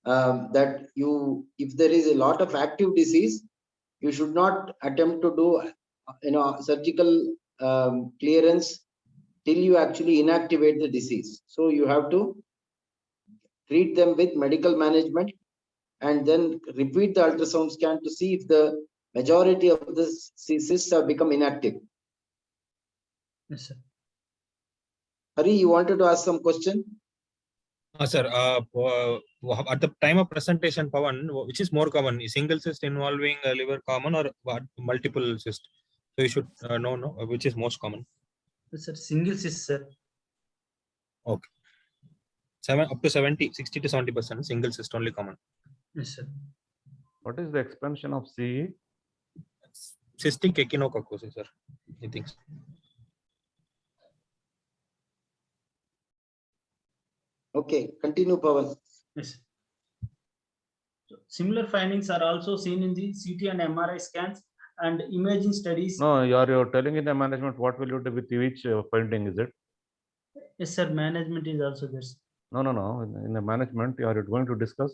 that if there is a lot of active disease, you should not attempt to do surgical clearance till you actually inactivate the disease. So you have to treat them with medical management and then repeat the ultrasound scan to see if the majority of the cysts have become inactive. Yes, sir. Hari, you wanted to ask some question? Sir, at the time of presentation, Pawan, which is more common? Is single cyst involving liver common or multiple cyst? So you should know which is most common. Yes, sir. Single cyst, sir. Okay. Up to 60 to 70% single cyst only common. Yes, sir. What is the expansion of CE? Cystic echinococcus, sir. I think. Okay, continue, Pawan. Yes. So similar findings are also seen in the CT and MRI scans and imaging studies. No, you're telling in the management, what will you do with each finding, is it? Yes, sir. Management is also there. No. In the management, are you going to discuss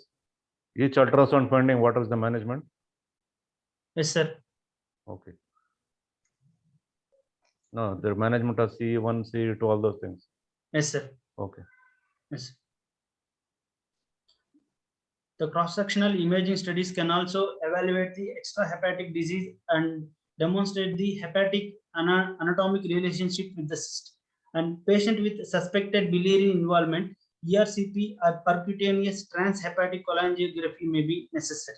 each ultrasound finding? What is the management? Yes, sir. Okay. No, the management of CE1, CE2, all those things. Yes, sir. Okay. Yes. The cross-sectional imaging studies can also evaluate the extrahepatic disease and demonstrate the hepatic anatomic relationship with the cyst. And patient with suspected biliary involvement, ERCP or percutaneous transhepatic cholangiography may be necessary.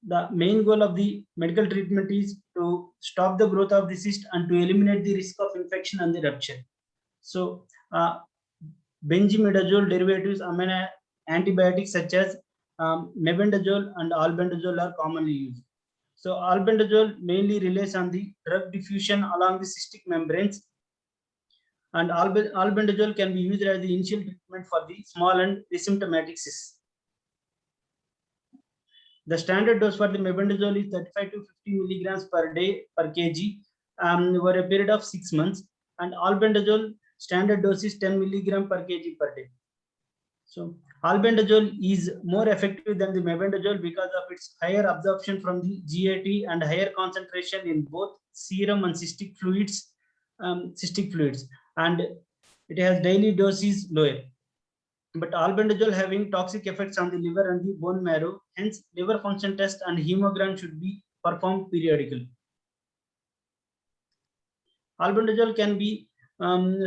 The main goal of the medical treatment is to stop the growth of the cyst and to eliminate the risk of infection and the rupture. So, benzimidazole derivatives amino antibiotics such as mebendazole and albendazole are commonly used. So albendazole mainly relies on the drug diffusion along the cystic membranes, and albendazole can be used as the initial treatment for the small and asymptomatic cysts. The standard dose for the mebendazole is 35 to 50 milligrams per day per kg over a period of 6 months, and albendazole standard dose is 10 milligram per kg per day. So albendazole is more effective than the mebendazole because of its higher absorption from the GAT and higher concentration in both serum and cystic fluids, and it has daily dose is lower. But albendazole having toxic effects on the liver and the bone marrow, hence liver function test and hemogram should be performed periodically. Albendazole can be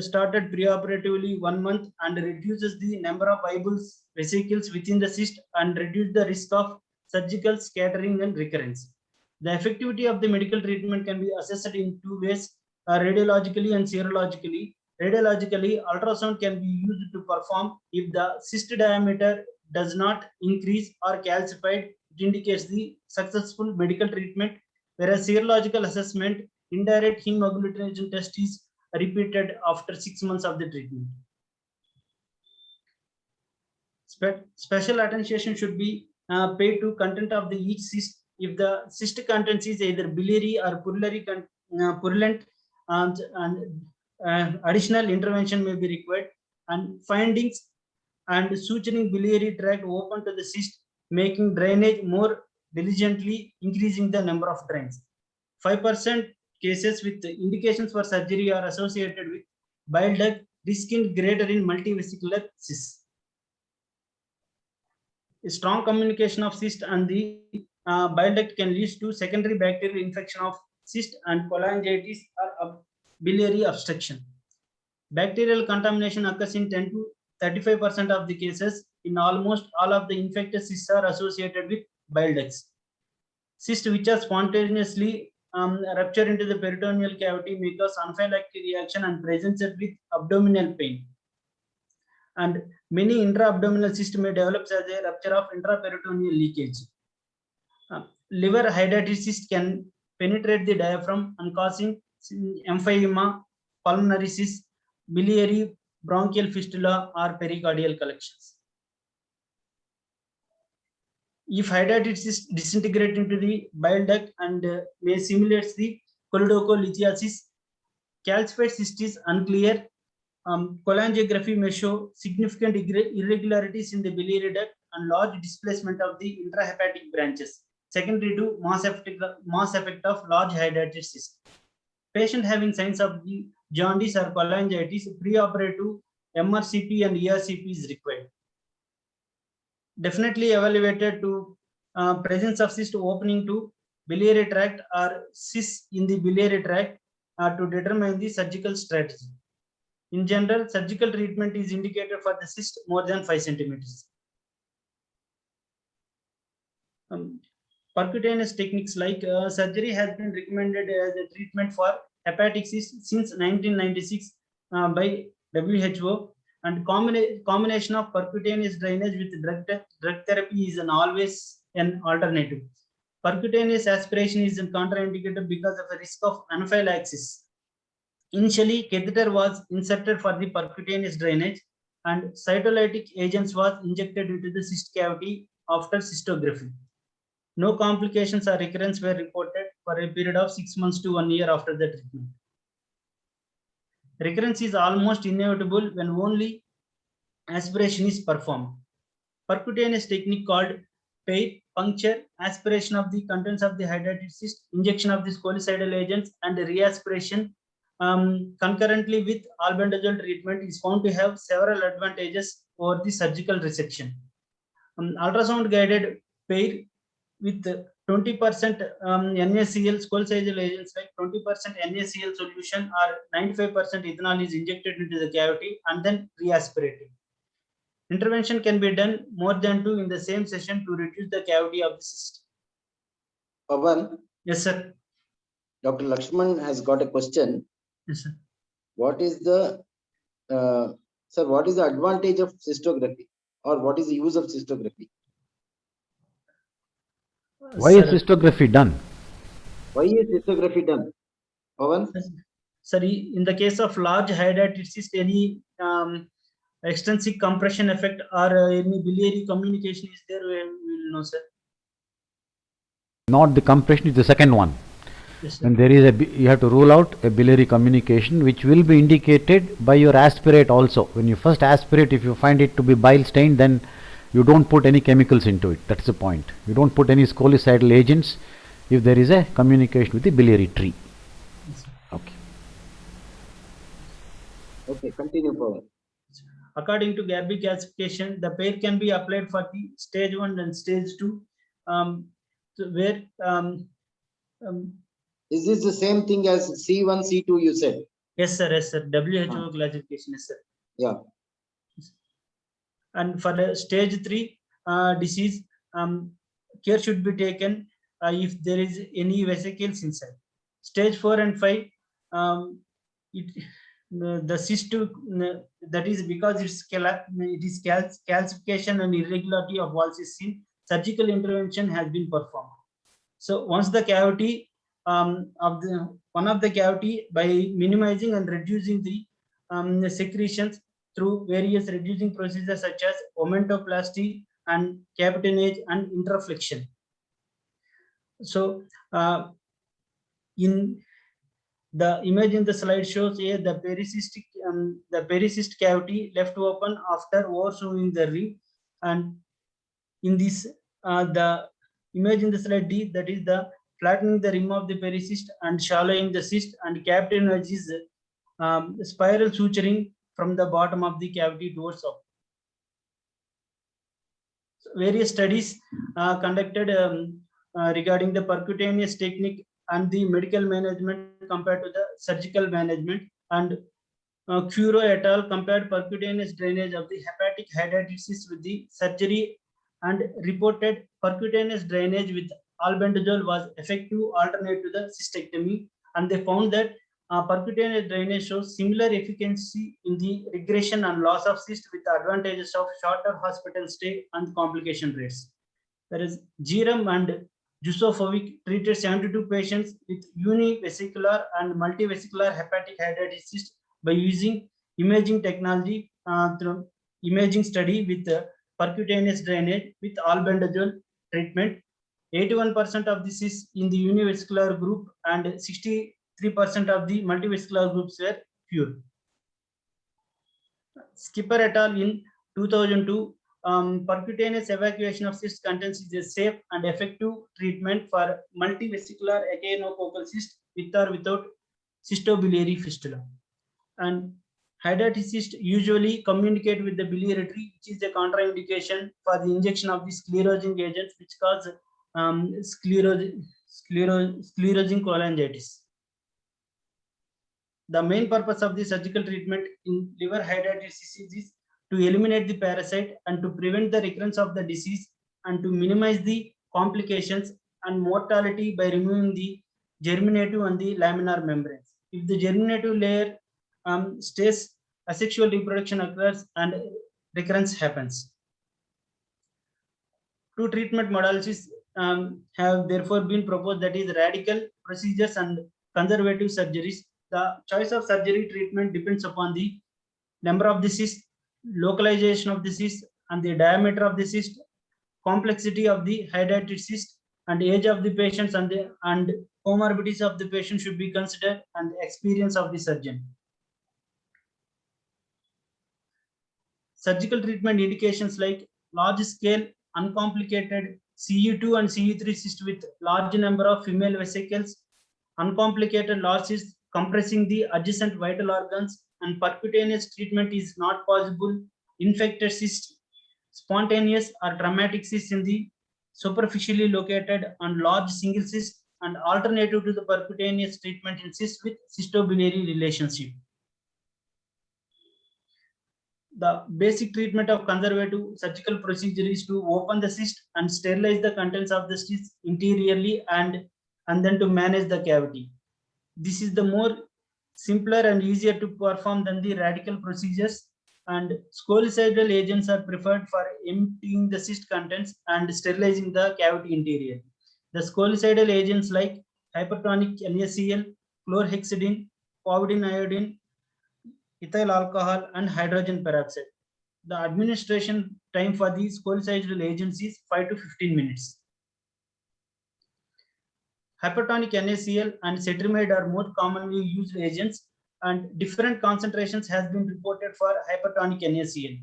started preoperatively 1 month and reduces the number of viable vesicles within the cyst and reduce the risk of surgical scattering and recurrence. The effectivity of the medical treatment can be assessed in 2 ways, radiologically and serologically. Radiologically, ultrasound can be used to perform if the cyst diameter does not increase or calcified. It indicates the successful medical treatment, whereas serological assessment, indirect hemogglutination test is repeated after 6 months of the treatment. Special attention should be paid to content of the each cyst. If the cyst contents is either biliary or purulent, and additional intervention may be required, and findings and suturing biliary tract open to the cyst, making drainage more diligently, increasing the number of drains. 5% cases with indications for surgery are associated with bile duct disk greater in multivesicular cysts. A strong communication of cyst and the bile duct can lead to secondary bacterial infection of cyst and cholangitis or biliary obstruction. Bacterial contamination occurs in 10 to 35% of the cases. In almost all of the infected cysts are associated with bile ducts. Cysts which are spontaneously rupture into the peritoneal cavity may cause anaphylactic reaction and presents it with abdominal pain. And many intra-abdominal cysts may develop as a rupture of intraperitoneal leakage. Liver hydatid cyst can penetrate the diaphragm and causing emphysema, pulmonary cyst, biliary bronchial fistula, or pericardial collections. If hydatids is disintegrate into the bile duct and may simulate the choledocholithiasis. Calcified cyst is unclear. Cholangiography may show significant irregularities in the biliary duct and large displacement of the intrahepatic branches, secondary to mass effect of large hydatid cyst. Patient having signs of the jaundice or cholangitis, preoperative MRCP and ERCP is required. Definitely evaluated to presence of cyst opening to biliary tract or cyst in the biliary tract to determine the surgical strategy. In general, surgical treatment is indicated for the cyst more than 5 centimeters. Percutaneous techniques like surgery has been recommended as a treatment for hepatic cyst since 1996 by WHO, and combination of percutaneous drainage with drug therapy is always an alternative. Percutaneous aspiration is contraindicated because of the risk of anaphylaxis. Initially, catheter was inserted for the percutaneous drainage and cytolytic agents was injected into the cyst cavity after cystography. No complications or recurrence were reported for a period of 6 months to 1 year after the treatment. Recurrence is almost inevitable when only aspiration is performed. Percutaneous technique called PAIR, puncture, aspiration of the contents of the hydatid cyst, injection of the colicidal agents, and reaspiration concurrently with albendazole treatment is found to have several advantages over the surgical resection. Ultrasound guided PAIR with 20% NaCl colicidal agents like 20% NaCl solution or 95% ethanol is injected into the cavity and then reaspirated. Intervention can be done more than 2 in the same session to reduce the cavity of the cyst. Pavan, Yes, sir. Dr. Lakshman has got a question. Yes, sir. What is the what is the advantage of cystography, or what is the use of cystography? Why is cystography done? Why is cystography done? Pavan? Sir, in the case of large hydatid cyst, any extensive compression effect or any biliary communication is there, we will know, sir. Not the compression is the second one. Yes, sir. And there is you have to rule out a biliary communication, which will be indicated by your aspirate also. When you first aspirate, if you find it to be bile stained, then you don't put any chemicals into it. That's the point. You don't put any colicidal agents if there is a communication with the biliary tree. Yes, sir. Okay. Okay, continue, Pavan. According to Garby classification, the PAIR can be applied for the stage 1 and stage 2, where Is this the same thing as C1, C2 you said? yes, sir, WHO classification, yes, sir. Yeah. And for the stage 3 disease, care should be taken if there is any vesicles inside. Stage 4 and 5, the cyst that is because it is calcification and irregularity of walls is seen, surgical intervention has been performed. So once the cavity one of the cavity, by minimizing and reducing the secretions through various reducing procedures such as omentoplasty and capitanage and intraflexion. So in the image in the slide shows here the pericyst cavity left open after oversewing the ring, and in this the image in the slide D, that is the flattening the rim of the pericyst and shallowing the cyst, and capitanage is spiral suturing from the bottom of the cavity towards up. So various studies conducted regarding the percutaneous technique and the medical management compared to the surgical management, and Curo et al. Compared percutaneous drainage of the hepatic hydatid cyst with the surgery and reported percutaneous drainage with albendazole was effective alternate to the cystectomy, and they found that percutaneous drainage shows similar efficacy in the regression and loss of cyst with the advantages of shorter hospital stay and complication rates. Whereas Jiram and Jusofovic treated 72 patients with univesicular and multivesicular hepatic hydatid cyst by using imaging technology through imaging study with percutaneous drainage with albendazole treatment. 81% of this is in the univesicular group and 63% of the multivesicular groups were pure. Skipper et al. In 2002, percutaneous evacuation of cyst contents is a safe and effective treatment for multivesicular echinococcal cyst with or without cystobiliary fistula. And hydatid cyst usually communicate with the biliary tree, which is a contraindication for the injection of the sclerosing agents which cause sclerosing cholangitis. The main purpose of the surgical treatment in liver hydatid disease is to eliminate the parasite and to prevent the recurrence of the disease and to minimize the complications and mortality by removing the germinative and the laminar membranes. If the germinative layer stays, asexual reproduction occurs and recurrence happens. Two treatment modalities have therefore been proposed, that is radical procedures and conservative surgeries. The choice of surgery treatment depends upon the number of the cyst, localization of the cyst and the diameter of the cyst, complexity of the hydatid cyst and age of the patients and comorbidities of the patient should be considered and the experience of the surgeon. Surgical treatment indications like large scale uncomplicated CU2 and CU3 cyst with large number of female vesicles, uncomplicated large cysts compressing the adjacent vital organs, and percutaneous treatment is not possible. Infected cysts, spontaneous or traumatic cysts in the superficially located and large single cyst, and alternative to the percutaneous treatment in cysts with cystobiliary relationship. The basic treatment of conservative surgical procedure is to open the cyst and sterilize the contents of the cyst interiorly and then to manage the cavity. This is the more simpler and easier to perform than the radical procedures, and scolicidal agents are preferred for emptying the cyst contents and sterilizing the cavity interior. The scolicidal agents like hypertonic NaCl, chlorhexidine, povidone iodine, ethyl alcohol and hydrogen peroxide. The administration time for these scolicidal agents is 5 to 15 minutes. Hypertonic NaCl and cetrimide are more commonly used agents, and different concentrations has been reported for hypertonic NaCl.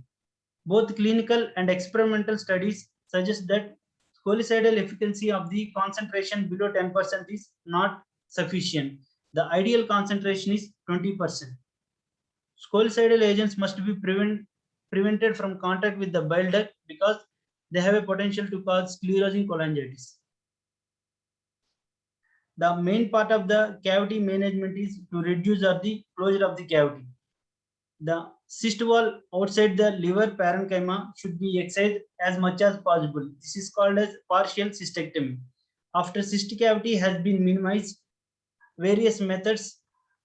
Both clinical and experimental studies suggest that scolicidal efficacy of the concentration below 10% is not sufficient. The ideal concentration is 20%. Scolicidal agents must be prevented from contact with the bile duct because they have a potential to cause sclerosing cholangitis. The main part of the cavity management is to reduce or the closure of the cavity. The cyst wall outside the liver parenchyma should be excised as much as possible. This is called as partial cystectomy. After cyst cavity has been minimized, various methods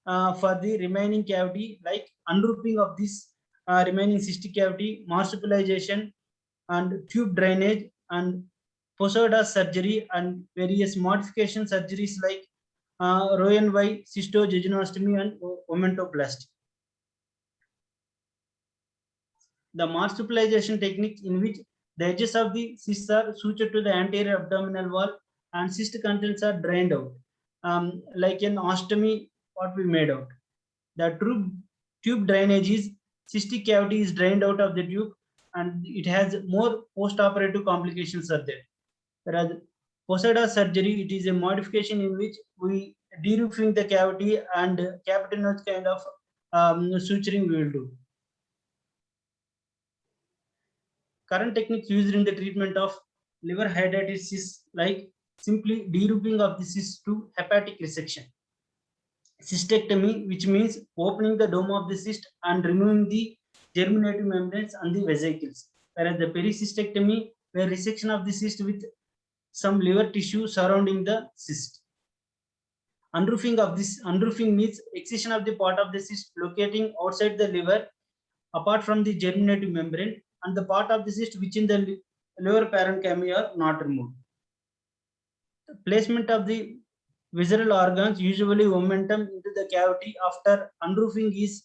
for the remaining cavity like unroofing of this remaining cystic cavity, marsupialization and tube drainage and Posada's surgery and various modification surgeries like Roux-en-Y, cystogegnostomy and omentoplasty. The marsupialization technique in which the edges of the cysts are sutured to the anterior abdominal wall and cyst contents are drained out, like in ostomy what we made out. The tube drainage is cystic cavity is drained out of the tube and it has more post-operative complications are there. Whereas Posada surgery, it is a modification in which we deroofing the cavity and capitinous kind of suturing we will do. Current techniques used in the treatment of liver hydatid cysts like simply deroofing of the cyst to hepatic resection. Cystectomy, which means opening the dome of the cyst and removing the germinative membranes and the vesicles. Whereas the pericystectomy, where resection of the cyst with some liver tissue surrounding the cyst. Unroofing means excision of the part of the cyst locating outside the liver apart from the germinative membrane, and the part of the cyst which in the liver parenchyma are not removed. The placement of the visceral organs, usually omentum, into the cavity after unroofing is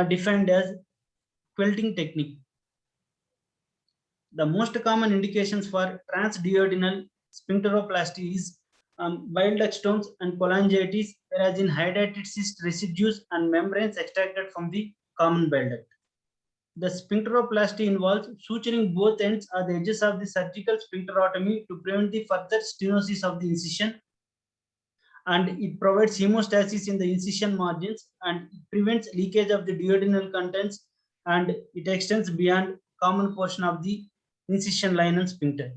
defined as quilting technique. The most common indications for transduodenal sphincteroplasty is bile duct stones and cholangitis, whereas in hydatid cyst residues and membranes extracted from the common bile duct. The sphincteroplasty involves suturing both ends or the edges of the surgical sphincterotomy to prevent the further stenosis of the incision, and it provides hemostasis in the incision margins and it prevents leakage of the duodenal contents, and it extends beyond common portion of the incision line and sphincter.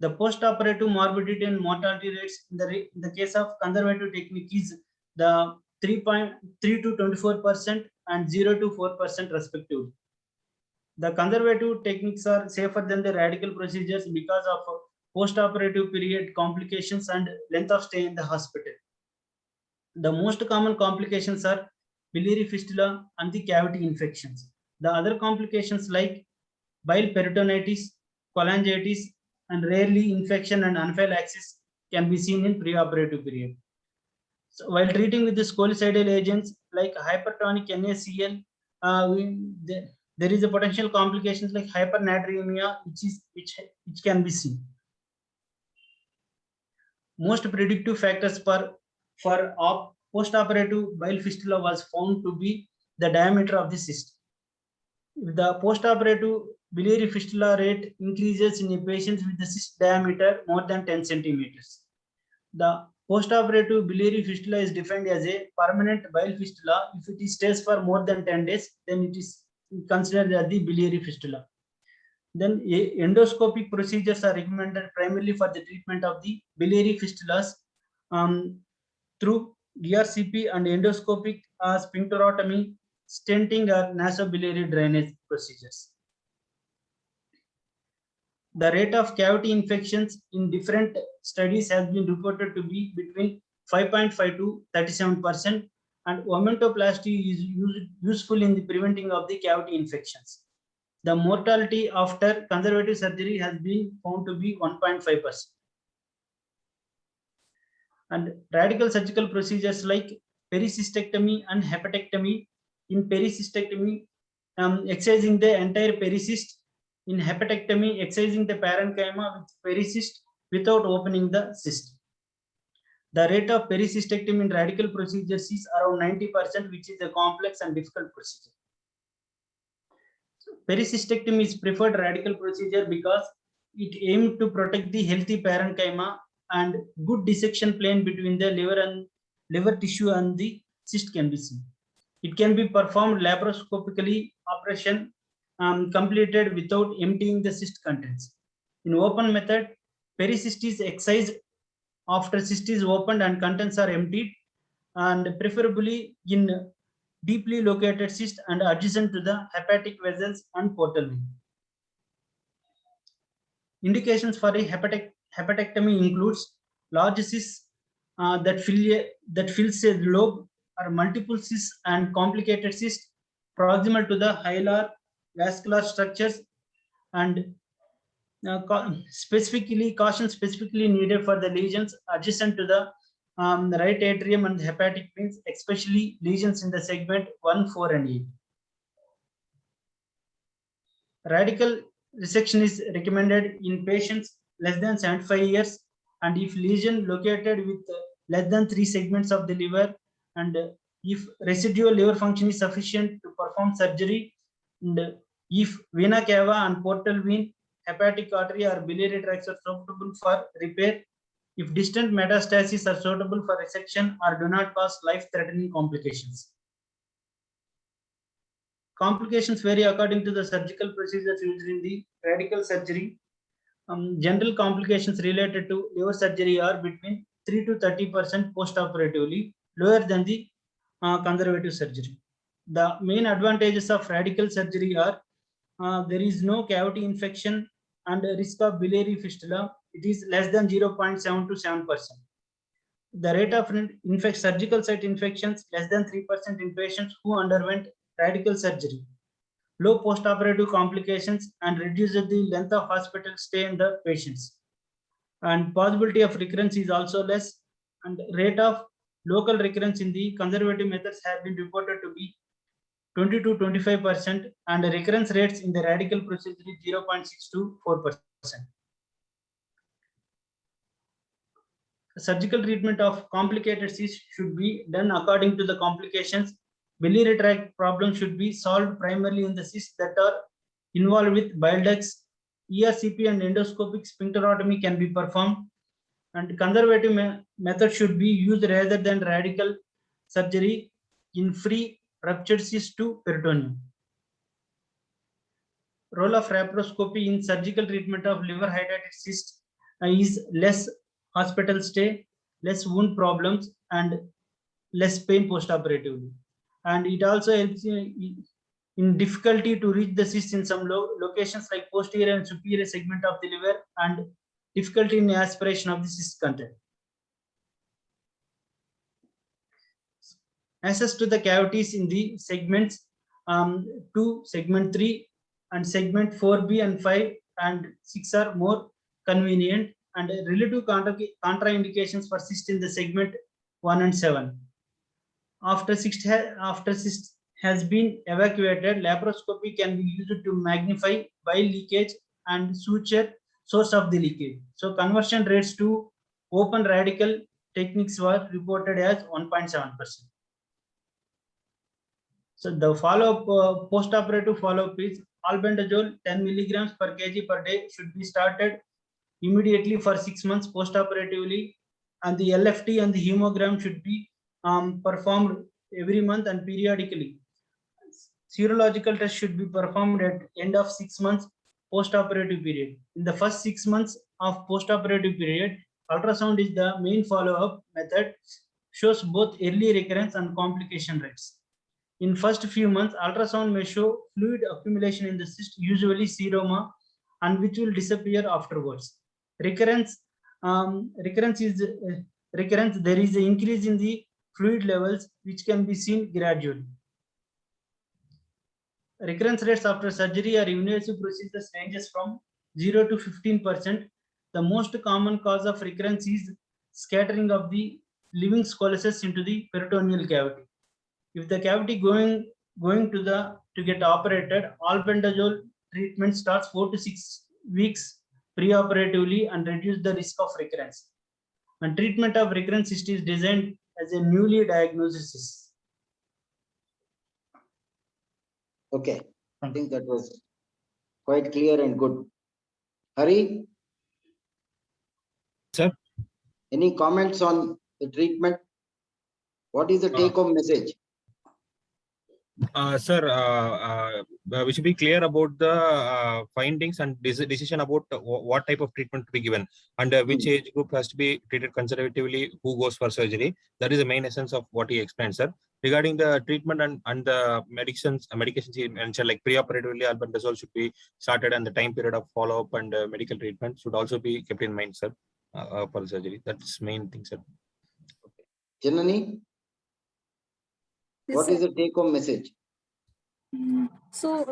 The post-operative morbidity and mortality rates in the case of conservative technique is the 3.3 to 24% and 0 to 4% respectively. The conservative techniques are safer than the radical procedures because of post-operative period complications and length of stay in the hospital. The most common complications are biliary fistula and the cavity infections. The other complications like bile peritonitis, cholangitis, and rarely infection and anaphylaxis can be seen in preoperative period. So while treating with the scolicidal agents like hypertonic NaCl, there is a potential complications like hypernatremia, which can be seen. Most predictive factors for post-operative bile fistula was found to be the diameter of the cyst. If the post-operative biliary fistula rate increases in a patient with the cyst diameter more than 10 centimeters, the post-operative biliary fistula is defined as a permanent bile fistula. If it stays for more than 10 days, then it is considered as the biliary fistula. Then endoscopic procedures are recommended primarily for the treatment of the biliary fistulas through ERCP and endoscopic sphincterotomy, stenting or nasobiliary drainage procedures. The rate of cavity infections in different studies has been reported to be between 5.5 to 37%, and omentoplasty is useful in the preventing of the cavity infections. The mortality after conservative surgery has been found to be 1.5%. And radical surgical procedures like pericystectomy and hepatectomy. In pericystectomy, excising the entire pericyst. In hepatectomy, excising the parenchyma with pericyst without opening the cyst. The rate of pericystectomy in radical procedures is around 90%, which is a complex and difficult procedure. Pericystectomy is preferred radical procedure because it aims to protect the healthy parenchyma, and good dissection plane between the liver tissue and the cyst can be seen. It can be performed laparoscopically operation completed without emptying the cyst contents. In open method, pericyst is excised after cyst is opened and contents are emptied, and preferably in deeply located cyst and adjacent to the hepatic vessels and portal vein. Indications for a hepatectomy includes large cysts that fills a lobe, or multiple cysts and complicated cysts proximal to the hilar vascular structures, and caution specifically needed for the lesions adjacent to the right atrium and the hepatic veins, especially lesions in the segment 1, 4, and 8. Radical resection is recommended in patients less than 75 years, and if lesion located with less than 3 segments of the liver, and if residual liver function is sufficient to perform surgery, and if vena cava and portal vein, hepatic artery or biliary tracts are suitable for repair, if distant metastases are suitable for resection or do not cause life-threatening complications. Complications vary according to the surgical procedures used in the radical surgery. General complications related to liver surgery are between 3 to 30% post-operatively, lower than the conservative surgery. The main advantages of radical surgery are there is no cavity infection and risk of biliary fistula. It is less than 0.7 to 7%. The rate of surgical site infections less than 3% in patients who underwent radical surgery. Low post-operative complications and reduces the length of hospital stay in the patients. And possibility of recurrence is also less, and rate of local recurrence in the conservative methods have been reported to be 20 to 25%, and recurrence rates in the radical procedure is 0.6 to 4%. Surgical treatment of complicated cysts should be done according to the complications. Biliary tract problems should be solved primarily in the cysts that are involved with bile ducts. ERCP and endoscopic sphincterotomy can be performed, and conservative method should be used rather than radical surgery in free ruptured cysts to peritoneum. Role of laparoscopy in surgical treatment of liver hydatid cysts is less hospital stay, less wound problems, and less pain postoperatively. And it also helps in difficulty to reach the cyst in some locations like posterior and superior segment of the liver, and difficulty in aspiration of the cyst content. Access to the cavities in the segments 2, segment 3, and segment 4B and 5 and 6 are more convenient, and relative contraindications for cyst in the segment 1 and 7. After cyst has been evacuated, laparoscopy can be used to magnify bile leakage and suture source of the leakage. So conversion rates to open radical techniques were reported as 1.7%. So the follow-up, post-operative follow-up is albendazole 10 milligrams per kg per day should be started immediately for 6 months post-operatively, and the LFT and the hemogram should be performed every month and periodically. Serological test should be performed at end of 6 months post-operative period. In the first 6 months of post-operative period, ultrasound is the main follow-up method, shows both early recurrence and complication rates. In first few months, ultrasound may show fluid accumulation in the cyst, usually seroma, and which will disappear afterwards. Recurrence, there is an increase in the fluid levels which can be seen gradually. Recurrence rates after surgery or invasive procedures ranges from 0 to 15%. The most common cause of recurrence is scattering of the living scoliosis into the peritoneal cavity. If the cavity going to get operated, albendazole treatment starts 4 to 6 weeks preoperatively and reduce the risk of recurrence. And treatment of recurrent cyst is designed as a newly diagnosed cyst. Okay, I think that was quite clear and good. Hari? Sir? Any comments on the treatment? What is the take-home message? Sir, we should be clear about the findings and decision about what type of treatment to be given, and which age group has to be treated conservatively, who goes for surgery. That is the main essence of what he explained, sir. Regarding the treatment and the medications he mentioned, like preoperatively albendazole should be started, and the time period of follow-up and medical treatment should also be kept in mind, sir, for the surgery. That's main thing, sir. Janani? Yes, What sir. is the take-home message? So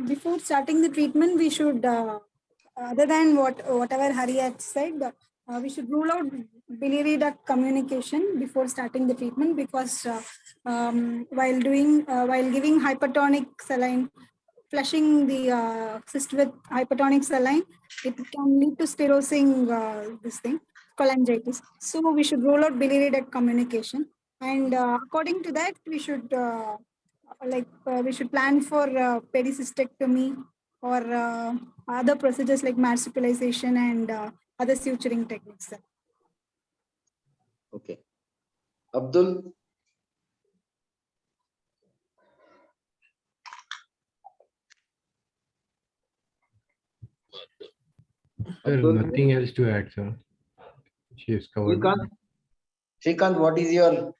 before starting the treatment, we should, other than whatever Hari had said, we should rule out biliary duct communication before starting the treatment, because while giving hypertonic saline, flushing the cyst with hypertonic saline, it can lead to sclerosing this thing, cholangitis. So we should rule out biliary duct communication, and according to that, we should we should plan for pedicystectomy or other procedures like marsupialization and other suturing techniques. Okay. Abdul? Sir, nothing else to add, sir. She has covered. Shrikant, what is your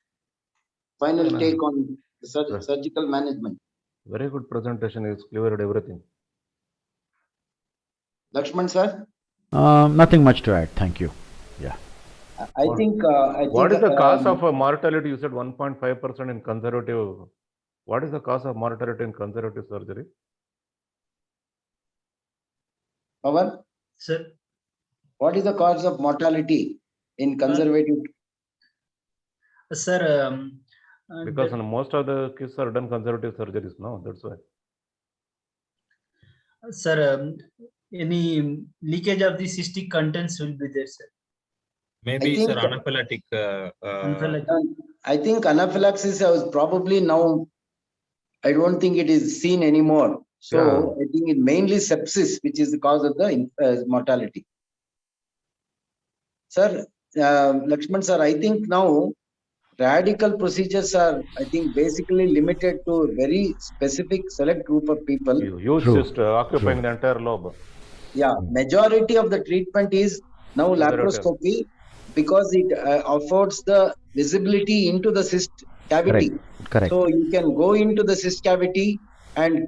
final take on the surgical management? Very good presentation. Is cleared everything. Lakshman sir? Nothing much to add. Thank you. Yeah. I think. What is the cause of mortality? You said 1.5% in conservative. What is the cause of mortality in conservative surgery? Pawan? Sir, What is the cause of mortality in conservative? sir, Because most of the kids are done conservative surgeries now, that's why. Sir, any leakage of the cystic contents will be there, sir. Maybe, think- sir, anaphylactic. I think anaphylaxis is probably now, I don't think it is seen anymore. So I think it mainly sepsis, which is the cause of the mortality. Sir, Lakshman sir, I think now radical procedures are, I think, basically limited to a very specific select group of people. Huge True. cyst occupying the entire lobe. Yeah, majority of the treatment is now Conservative. laparoscopy because it affords the visibility into the cyst cavity. Correct. So you can go into the cyst cavity and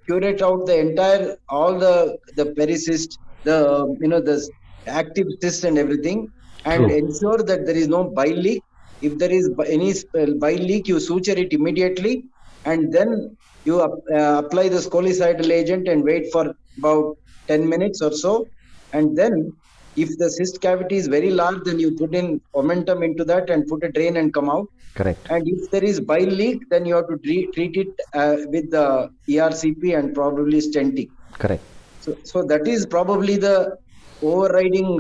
curate out the entire, all the pericyst, the active cyst and everything, and True. ensure that there is no bile leak. If there is any bile leak, you suture it immediately, and then you apply the scolicidal agent and wait for about 10 minutes or so. And then if the cyst cavity is very large, then you put in momentum into that and put a drain and come out. Correct. And if there is bile leak, then you have to treat it with the ERCP and probably stenting. Correct. So that is probably the overriding,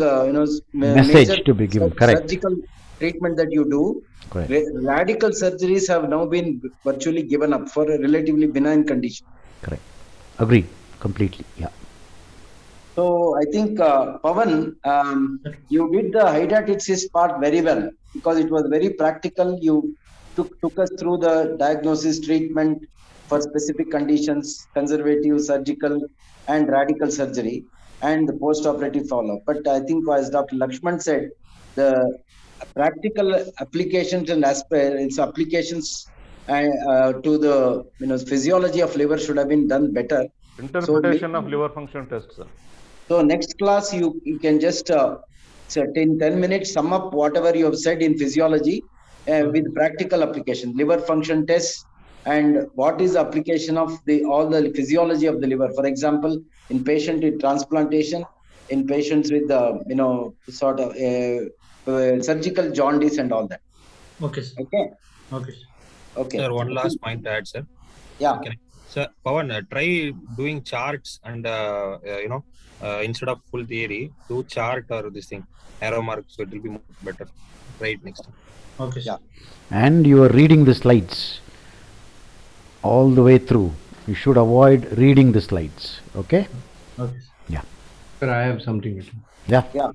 Message major to be given. Correct. surgical treatment that you do. Correct. Radical surgeries have now been virtually given up for a relatively benign condition. Correct. Agree completely. Yeah. So I think, Pawan, you did the hydatid cyst part very well because it was very practical. You took us through the diagnosis, treatment for specific conditions, conservative, surgical, and radical surgery, and the post-operative follow-up. But I think, as Dr. Lakshman said, the practical applications and its applications to the physiology of liver should have been done better. Interpretation of liver function tests, sir. So next class, you can just in 10 minutes sum up whatever you have said in physiology with practical application, liver function tests, and what is the application of all the physiology of the liver. For example, in patient with transplantation, in patients with sort of surgical jaundice and all that. Okay, sir. Okay. Okay. Okay. Sir, one last point to add, sir. Yeah. Sir, Pawan, try doing charts and instead of full theory, do chart or this thing, arrow marks, so it will be more better. Try it next time. Okay, sir. Yeah. And you are reading the slides all the way through. You should avoid reading the slides. Okay? Okay, sir. Sir, I have something to do. Yeah. Yeah.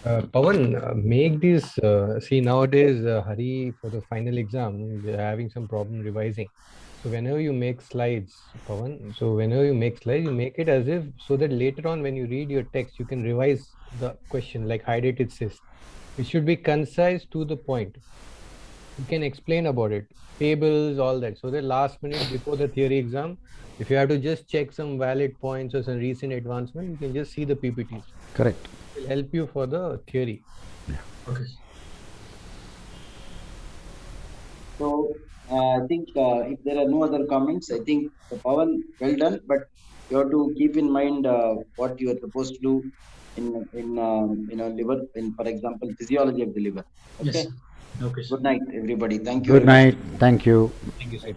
Pawan, make this, see nowadays, Hari, for the final exam, they're having some problem revising. So whenever you make slides, Pawan, you make it as if, so that later on when you read your text, you can revise the question like hydatid cyst. It should be concise to the point. You can explain about it, tables, all that. So that last minute before the theory exam, if you have to just check some valid points or some recent advancement, you can just see the PPTs. Correct. It will help you for the theory. Okay, sir. So I think if there are no other comments, I think Pawan, well done. But you have to keep in mind what you are supposed to do in liver, for example, physiology of the liver. Okay. Yes, sir. Okay, sir. Good night, everybody. Thank you. Good very much. night. Thank you. Thank you, sir.